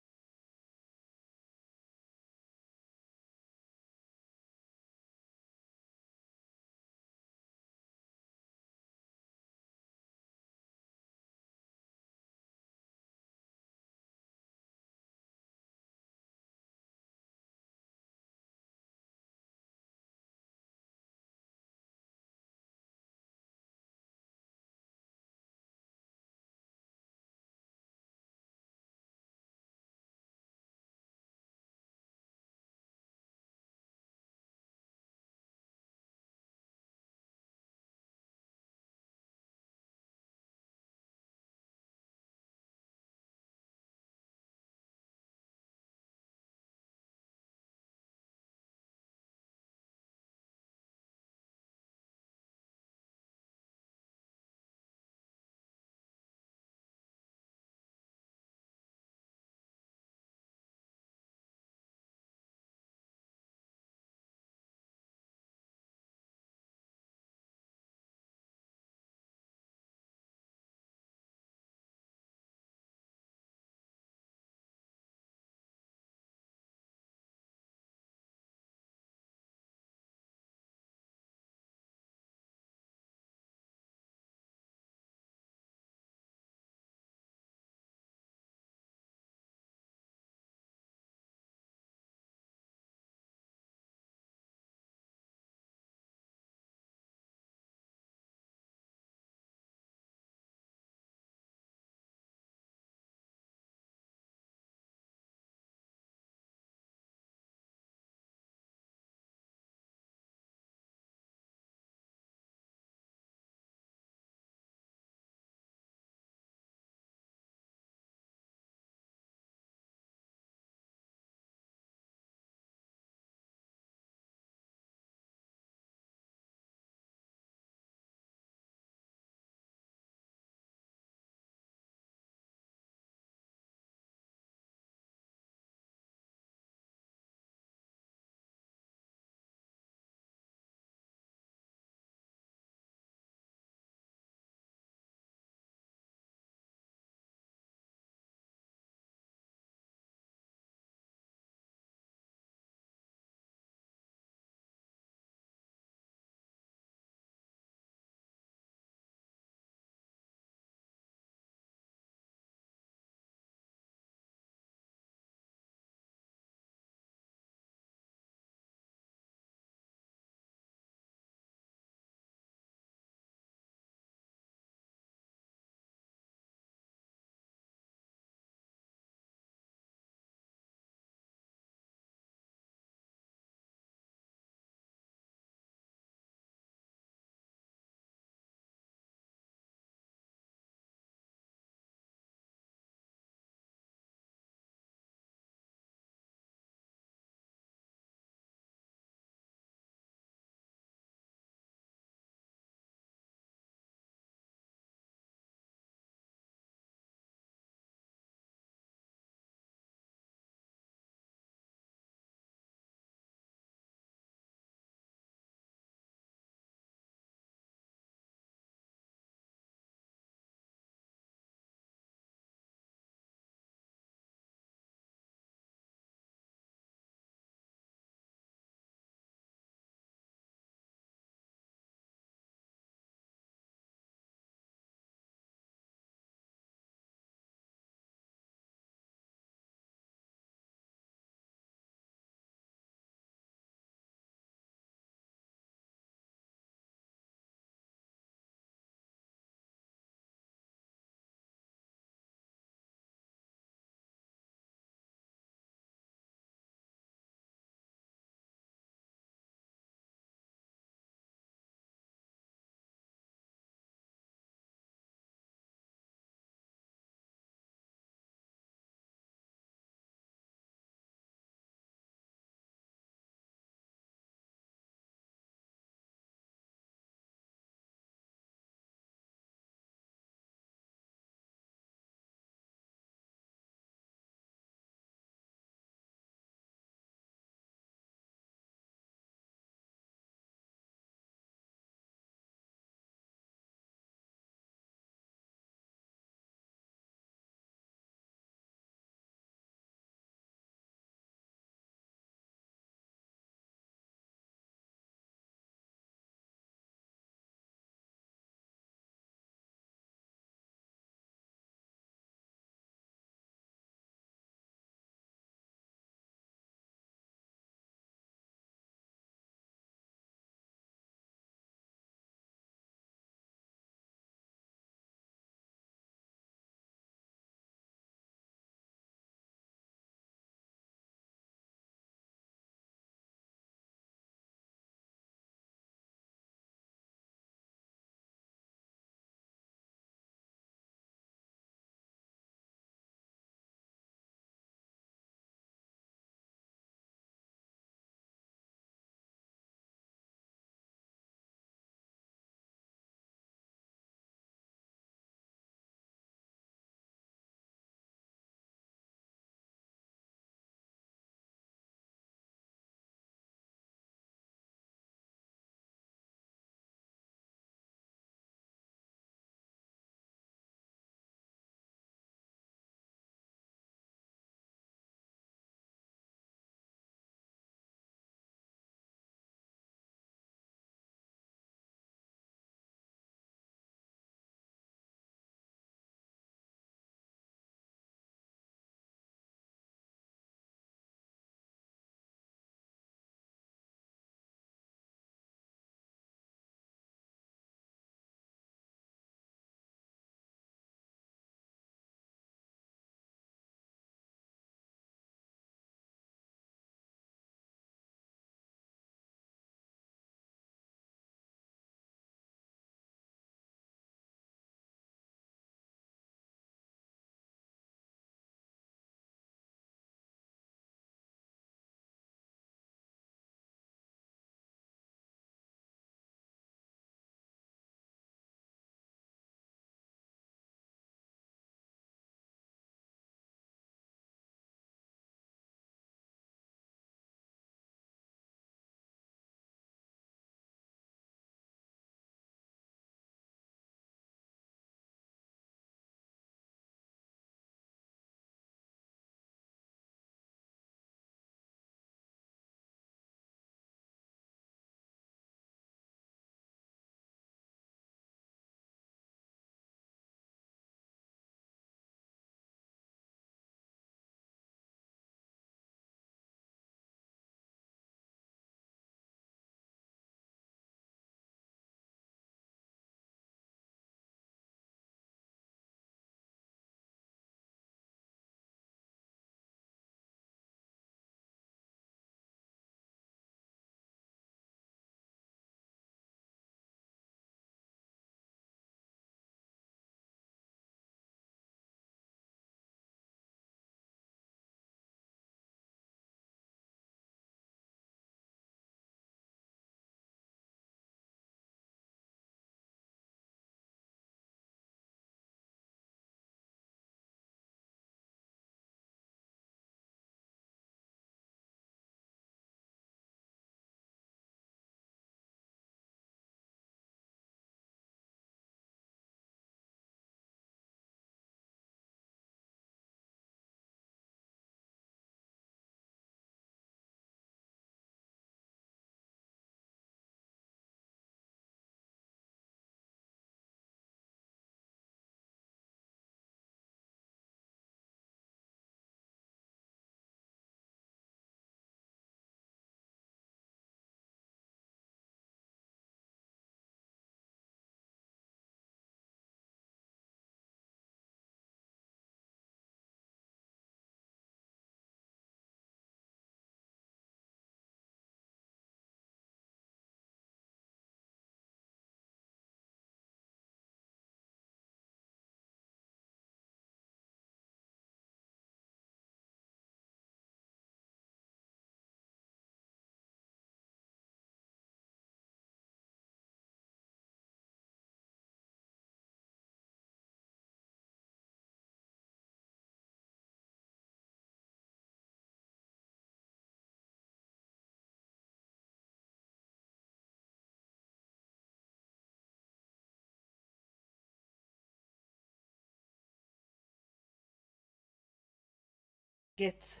get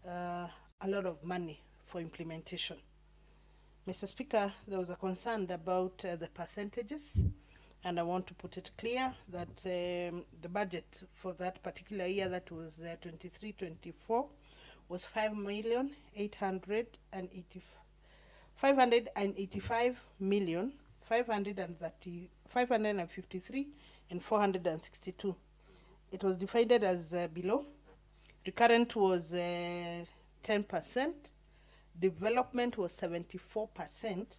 a lot of money for implementation. Mr. Speaker, there was a concern about the percentages, and I want to put it clear that the budget for that particular year, that was 23-24, was 5,585,553 and 462. It was divided as below. Recurrent was 10%, development was 74%,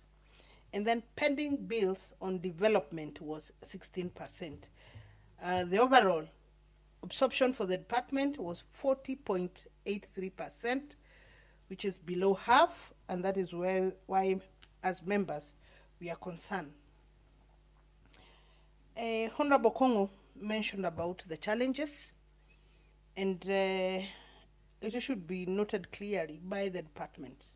and then pending bills on development was 16%. The overall absorption for the department was 40.83%, which is below half, and that is why, as members, we are concerned. Honorable Kongo mentioned about the challenges, and it should be noted clearly by the department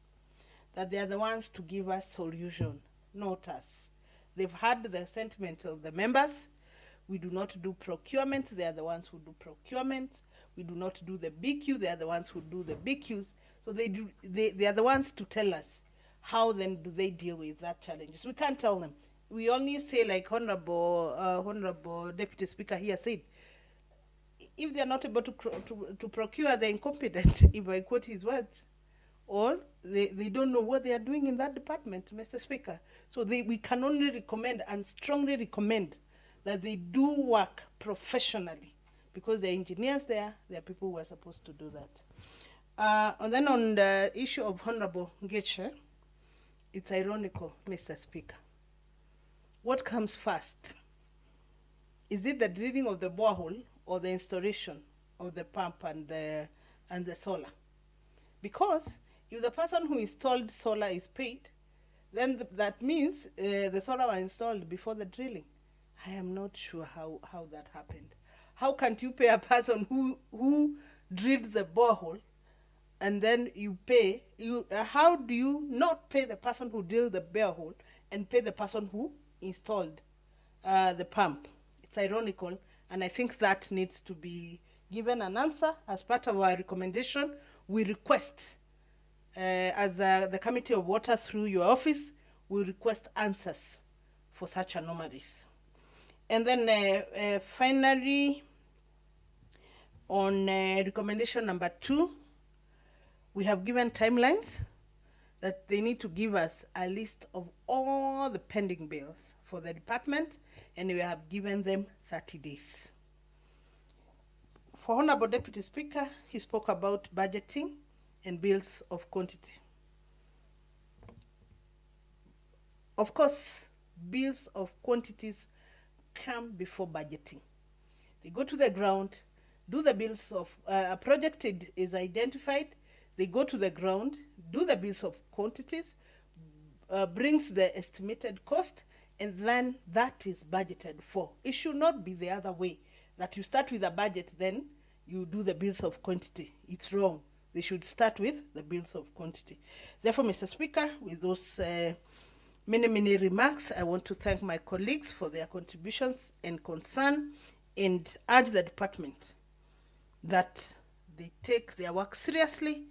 that they are the ones to give us solution, not us. They've heard the sentiments of the members. We do not do procurement. They are the ones who do procurement. We do not do the BQ. They are the ones who do the BQs. So they are the ones to tell us how then do they deal with that challenges. We can't tell them. We only say, like Honorable Deputy Speaker here said, if they are not able to procure, they're incompetent, if I quote his words, or they don't know what they are doing in that department, Mr. Speaker. So we can only recommend and strongly recommend that they do work professionally, because there are engineers there are people who are supposed to do that. And then on the issue of Honorable Ngeche, it's ironical, Mr. Speaker. What comes first? Is it the drilling of the borehole or the installation of the pump and the solar? Because if the person who installed solar is paid, then that means the solar was installed before the drilling. I am not sure how that happened. How can't you pay a person who drilled the borehole, and then you pay, how do you not pay the person who drilled the borehole and pay the person who installed the pump? It's ironical, and I think that needs to be given an answer. As part of our recommendation, we request, as the Committee of Water through your office, we request answers for such anomalies. And then finally, on recommendation number 2, we have given timelines that they need to give us a list of all the pending bills for the department, and we have given them 30 days. For Honorable Deputy Speaker, he spoke about budgeting and bills of quantity. Of course, bills of quantities come before budgeting. They go to the ground, do the bills of a project is identified, they go to the ground, do the bills of quantities, brings the estimated cost, and then that is budgeted for. It should not be the other way, that you start with a budget, then you do the bills of quantity. It's wrong. They should start with the bills of quantity. Therefore, Mr. Speaker, with those many remarks, I want to thank my colleagues for their contributions and concern, and urge the department that they take their work seriously,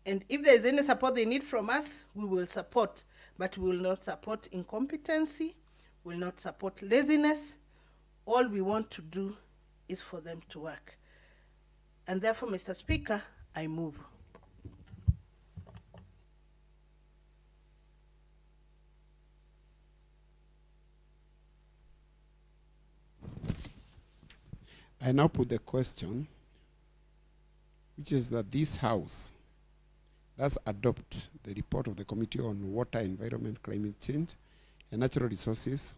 and if there is any support they need from us, we will support, but we will not support incompetency, we will not support laziness. All we want to do is for them to work. And therefore, Mr. Speaker, I move. I now put the question, which is that this House does adopt the report of the Committee on Water, Environment, Climate Change, and Natural Resources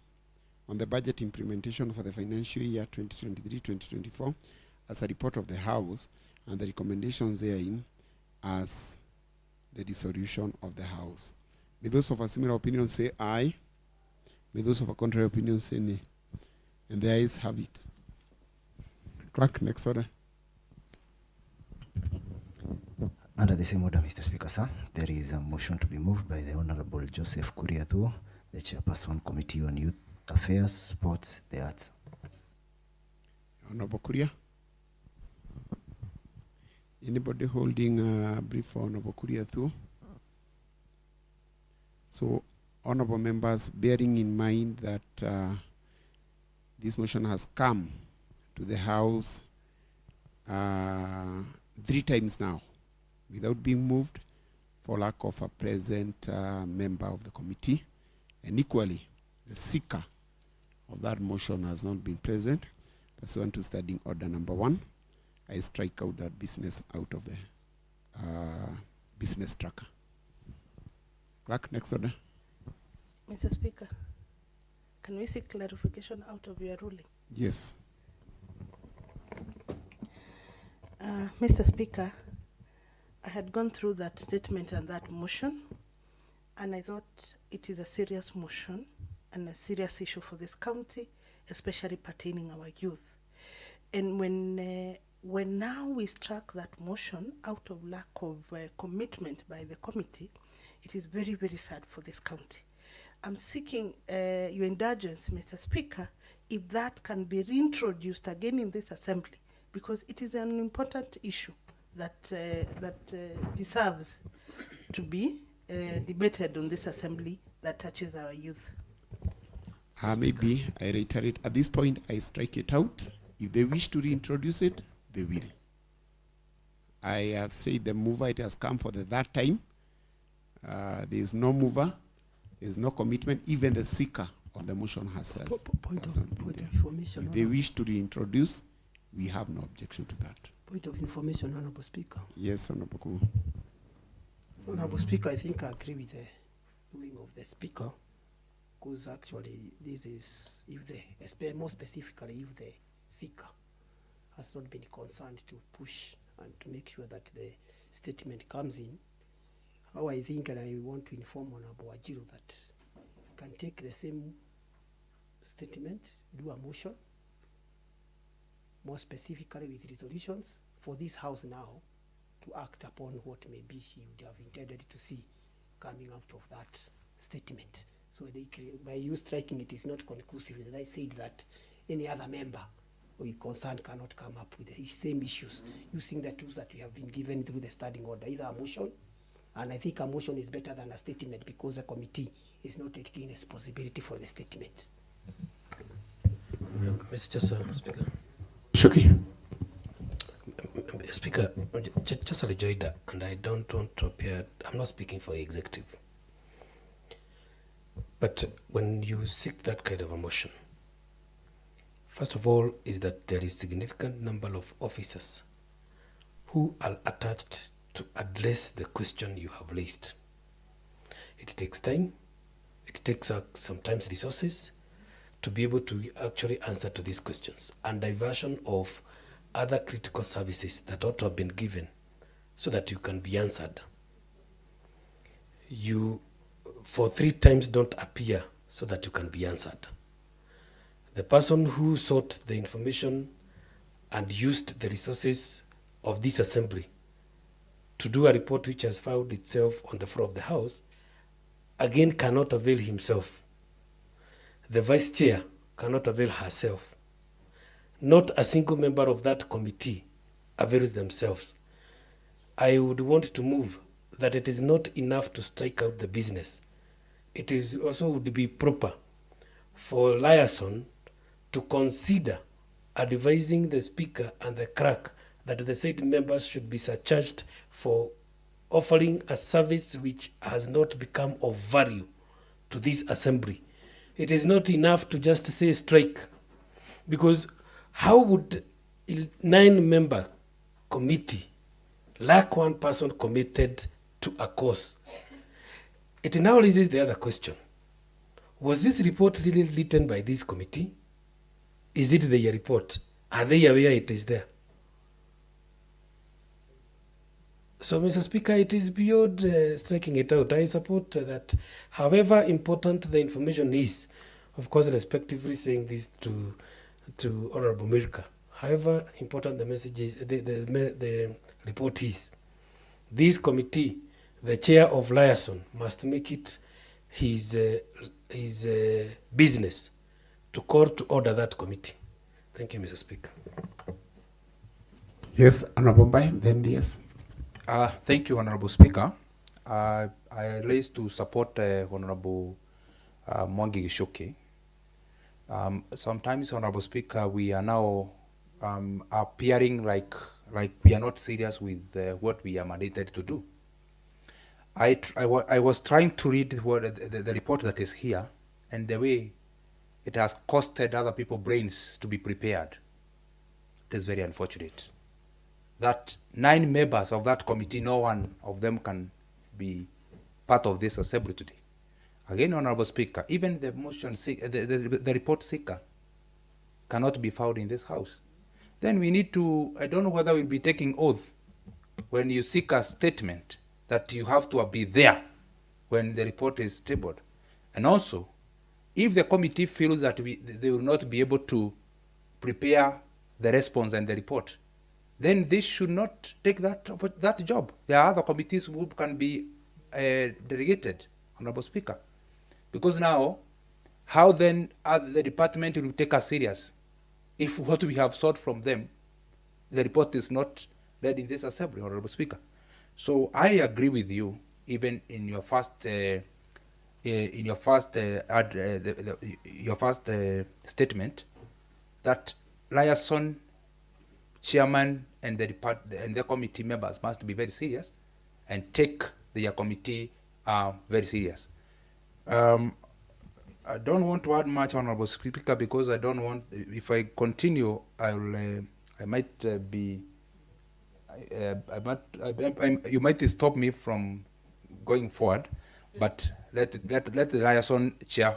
on the budget implementation for the financial year 2023-2024 as a report of the House, and the recommendations therein as the dissolution of the House. May those of a similar opinion say aye. May those of a contrary opinion say nay. And the ayes have it. Clerk, next order. Under the same order, Mr. Speaker, sir, there is a motion to be moved by the Honorable Joseph Kuriatu, the Chairperson, Committee on Youth Affairs, Sports, the Arts. Honorable Kuria. Anybody holding a brief for Honorable Kuriathu? So, honorable members, bearing in mind that this motion has come to the House 3 times now without being moved for lack of a present member of the committee, and equally the seeker of that motion has not been present, pursuant to Standing Order number 1, I strike out that business out of the business tracker. Clerk, next order. Mr. Speaker, can we seek clarification out of your ruling? Yes. Mr. Speaker, I had gone through that statement and that motion, and I thought it is a serious motion and a serious issue for this county, especially pertaining our youth. And when now we struck that motion out of lack of commitment by the committee, it is very, very sad for this county. I'm seeking your indulgence, Mr. Speaker, if that can be reintroduced again in this assembly, because it is an important issue that deserves to be debated on this assembly that touches our youth. Maybe I reiterate, at this point I strike it out. If they wish to reintroduce it, they will. I have said the mover, it has come for the third time. There is no mover, there is no commitment. Even the seeker of the motion herself Point has of not been there. information. If they wish to reintroduce, we have no objection to that. Point of information, Honorable Speaker. Yes, Honorable Kumu. Honorable Speaker, I think I agree with the ruling of the Speaker, because actually this is, if the, more specifically, if the seeker has not been concerned to push and to make sure that the statement comes in, how I think, and I want to inform Honorable Ajiro that we can take the same statement, do a motion, more specifically with resolutions for this House now to act upon what maybe she would have intended to see coming out of that statement. So by you striking it is not conclusive. As I said that any other member with concern cannot come up with the same issues using the tools that we have been given through the standing order, either a motion, and I think a motion is better than a statement because the committee is not taking responsibility for the statement. Mr. Speaker. Shoki. Speaker, just a rejoinder, and I don't want to appear, I'm not speaking for the executive. But when you seek that kind of a motion, first of all, is that there is significant number of officers who are attached to address the question you have raised. It takes time, it takes sometimes resources to be able to actually answer to these questions, and diversion of other critical services that ought to have been given so that you can be answered. You, for 3 times, don't appear so that you can be answered. The person who sought the information and used the resources of this assembly to do a report which has found itself on the floor of the House, again cannot avail himself. The vice chair cannot avail herself. Not a single member of that committee avails themselves. I would want to move that it is not enough to strike out the business. It is also would be proper for liaison to consider advising the speaker and the clerk that the said members should be surcharged for offering a service which has not become of value to this assembly. It is not enough to just say strike, because how would a 9-member committee lack one person committed to a cause? It now raises the other question. Was this report really written by this committee? Is it their report? Are they aware it is there? So, Mr. Speaker, it is beyond striking it out. I support that however important the information is, of course, respectively saying this to Honorable Mirka, however important the message is, the report is, this committee, the chair of liaison, must make it his business to call to order that committee. Thank you, Mr. Speaker. Yes, Honorable Mbai, then yes. Thank you, Honorable Speaker. I raise to support Honorable Mwangi Gishoke. Sometimes, Honorable Speaker, we are now appearing like we are not serious with what we are mandated to do. I was trying to read the report that is here, and the way it has costed other people brains to be prepared. It is very unfortunate that 9 members of that committee, no one of them can be part of this assembly today. Again, Honorable Speaker, even the motion, the report seeker cannot be found in this house. Then we need to, I don't know whether we'll be taking oath when you seek a statement that you have to be there when the report is tabled. And also, if the committee feels that they will not be able to prepare the response and the report, then this should not take that job. There are other committees who can be delegated, Honorable Speaker. Because now, how then the department will take us serious if what we have sought from them, the report is not read in this assembly, Honorable Speaker. So I agree with you, even in your first statement, that liaison chairman and the committee members must be very serious and take their committee very serious. I don't want to add much, Honorable Speaker, because I don't want, if I continue, I might be, you might stop me from going forward, but let the liaison chair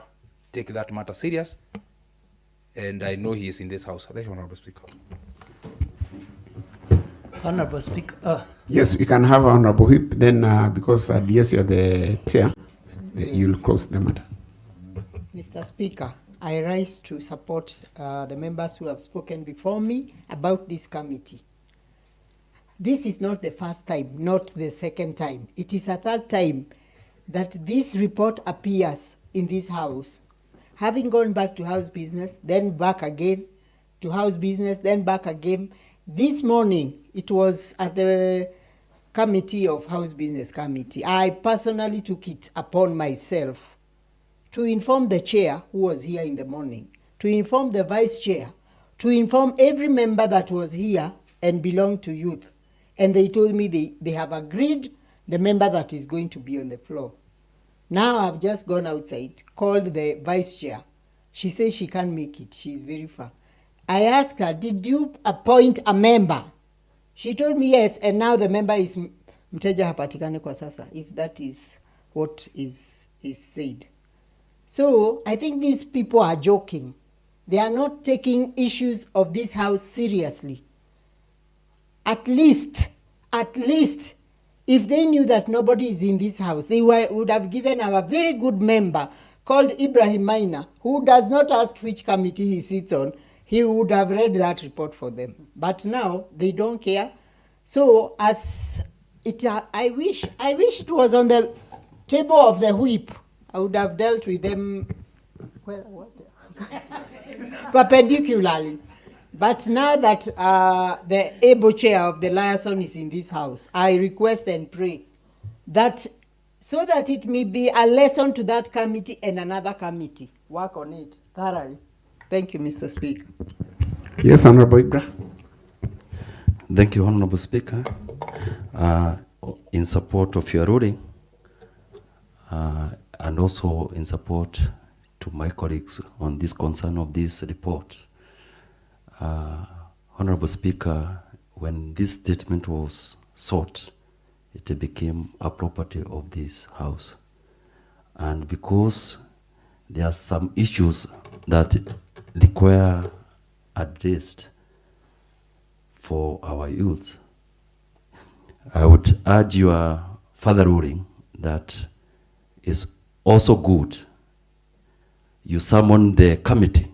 take that matter serious, and I know he is in this house. Thank you, Honorable Speaker. Honorable Speaker. Yes, we can have Honorable Whip, then because yes, you're the chair, you'll close the matter. Mr. Speaker, I rise to support the members who have spoken before me about this committee. This is not the first time, not the second time. It is a third time that this report appears in this house. Having gone back to House Business, then back again to House Business, then back again. This morning, it was at the Committee of House Business Committee. I personally took it upon myself to inform the chair who was here in the morning, to inform the vice chair, to inform every member that was here and belonged to youth. And they told me they have agreed the member that is going to be on the floor. Now I've just gone outside, called the vice chair. She says she can't make it. She's very far. I asked her, did you appoint a member? She told me yes, and now the member is Mteja hapatikane kwa sasa, if that is what is said. So I think these people are joking. They are not taking issues of this house seriously. At least, if they knew that nobody is in this house, they would have given our very good member called Ibrahim Maina, who does not ask which committee he sits on. He would have read that report for them. But now they don't care. So as it, I wish it was on the table of the whip. I would have dealt with them perpendicularly. But now that the able chair of the liaison is in this house, I request and pray that so that it may be a lesson to that committee and another committee. Work on it thoroughly. Thank you, Mr. Speaker. Yes, Honorable Ibra. Thank you, Honorable Speaker. In support of your ruling, and also in support to my colleagues on this concern of this report. Honorable Speaker, when this statement was sought, it became a property of this House. And because there are some issues that require addressed for our youth, I would urge your further ruling that is also good. You summon the committee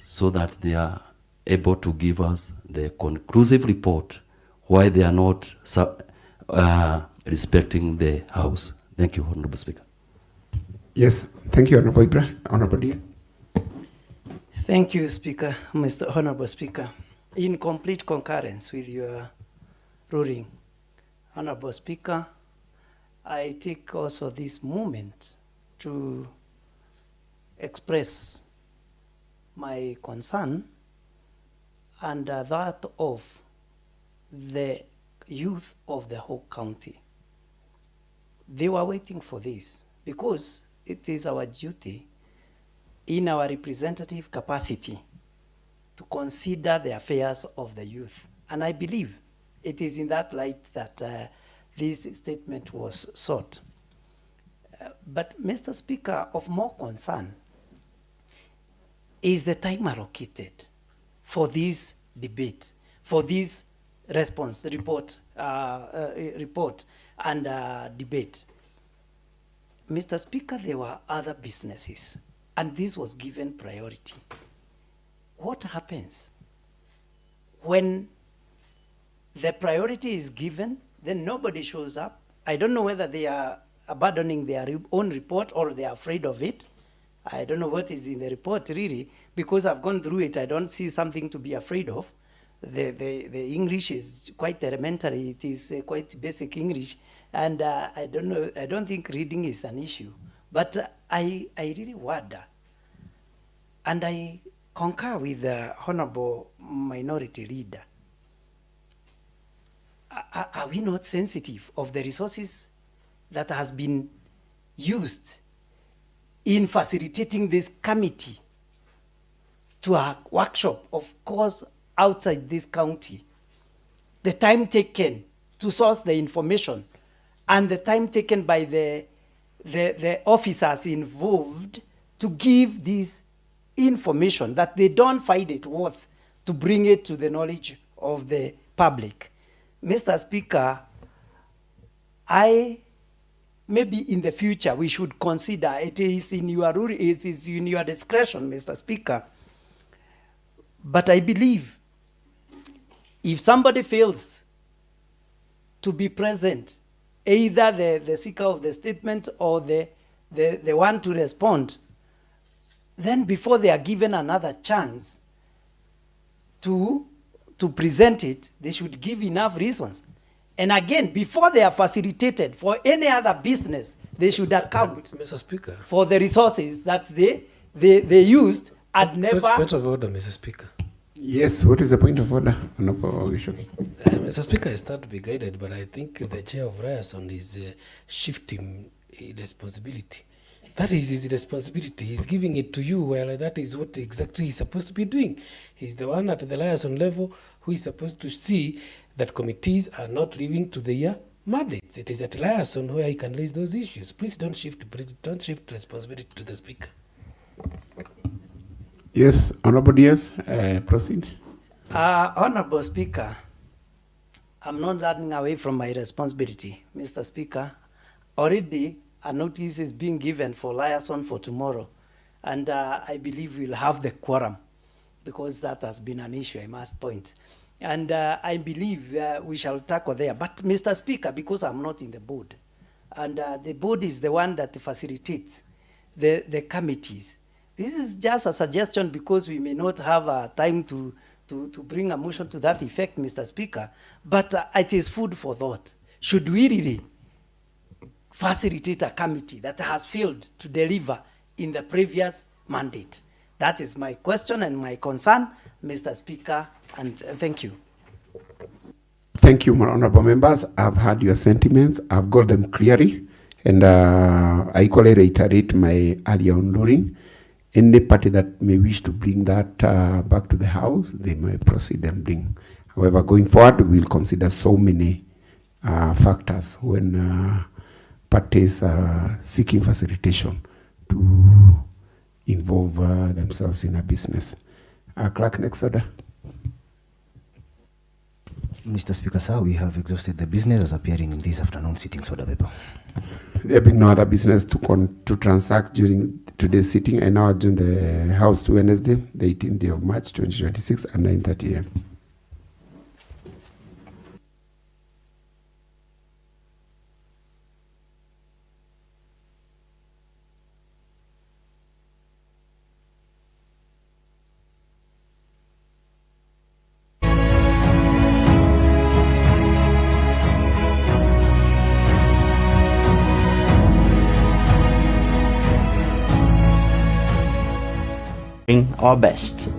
so that they are able to give us the conclusive report why they are not respecting the House. Thank you, Honorable Speaker. Yes, thank you, Honorable Ibra. Honorable Diaz. Thank you, Speaker, Mr. Honorable Speaker. in complete concurrence with your ruling, Honorable Speaker, I take also this moment to express my concern and that of the youth of the whole county. They were waiting for this because it is our duty in our representative capacity to consider the affairs of the youth. And I believe it is in that light that this statement was sought. But Mr. Speaker, of more concern is the time allocated for this debate, for this response report and debate. Mr. Speaker, there were other businesses, and this was given priority. What happens when the priority is given, then nobody shows up? I don't know whether they are abandoning their own report or they are afraid of it. I don't know what is in the report really, because I've gone through it. I don't see something to be afraid of. The English is quite elementary. It is quite basic English, and I don't know. I don't think reading is an issue. But I really wonder, and I concur with the Honorable Minority Leader. Are we not sensitive of the resources that has been used in facilitating this committee to a workshop, of course, outside this county? The time taken to source the information and the time taken by the officers involved to give this information, that they don't find it worth to bring it to the knowledge of the public. Mr. Speaker, maybe in the future we should consider, it is in your discretion, Mr. Speaker, but I believe if somebody fails to be present, either the seeker of the statement or the one to respond, then before they are given another chance to present it, they should give enough reasons. And again, before they are facilitated for any other business, they should account Mr. Speaker, for the resources that they used and never... Point of order, Mr. Speaker. Yes, what is the point of order? Mr. Speaker, I start to be guided, but I think the chair of Ryerson is shifting responsibility. That is his responsibility. He's giving it to you. Well, that is what exactly he's supposed to be doing. He's the one at the liaison level who is supposed to see that committees are not living to their mandates. It is at liaison where he can raise those issues. Please don't shift responsibility to the speaker. Yes, Honorable Diaz, proceed. Honorable Speaker, I'm not running away from my responsibility, Mr. Speaker. Already a notice is being given for liaison for tomorrow, and I believe we'll have the quorum, because that has been an issue, I must point. And I believe we shall tackle there. But Mr. Speaker, because I'm not in the board, and the board is the one that facilitates the committees, this is just a suggestion because we may not have time to bring a motion to that effect, Mr. Speaker, but it is food for thought. Should we really facilitate a committee that has failed to deliver in the previous mandate? That is my question and my concern, Mr. Speaker, and thank you. Thank you, my honorable members. I've heard your sentiments. I've got them clearly, and I equally reiterate my earlier on ruling. Any party that may wish to bring that back to the House, they may proceed and bring. However, going forward, we'll consider so many factors when parties are seeking facilitation to involve themselves in a business. Clerk, next order. Mr. Speaker, sir, we have exhausted the business as appearing in this afternoon sitting order paper. There being no other business to transact during today's sitting, I now adjourn the House to Wednesday, the 18th day of March 2026 at 9:30 a.m. our best.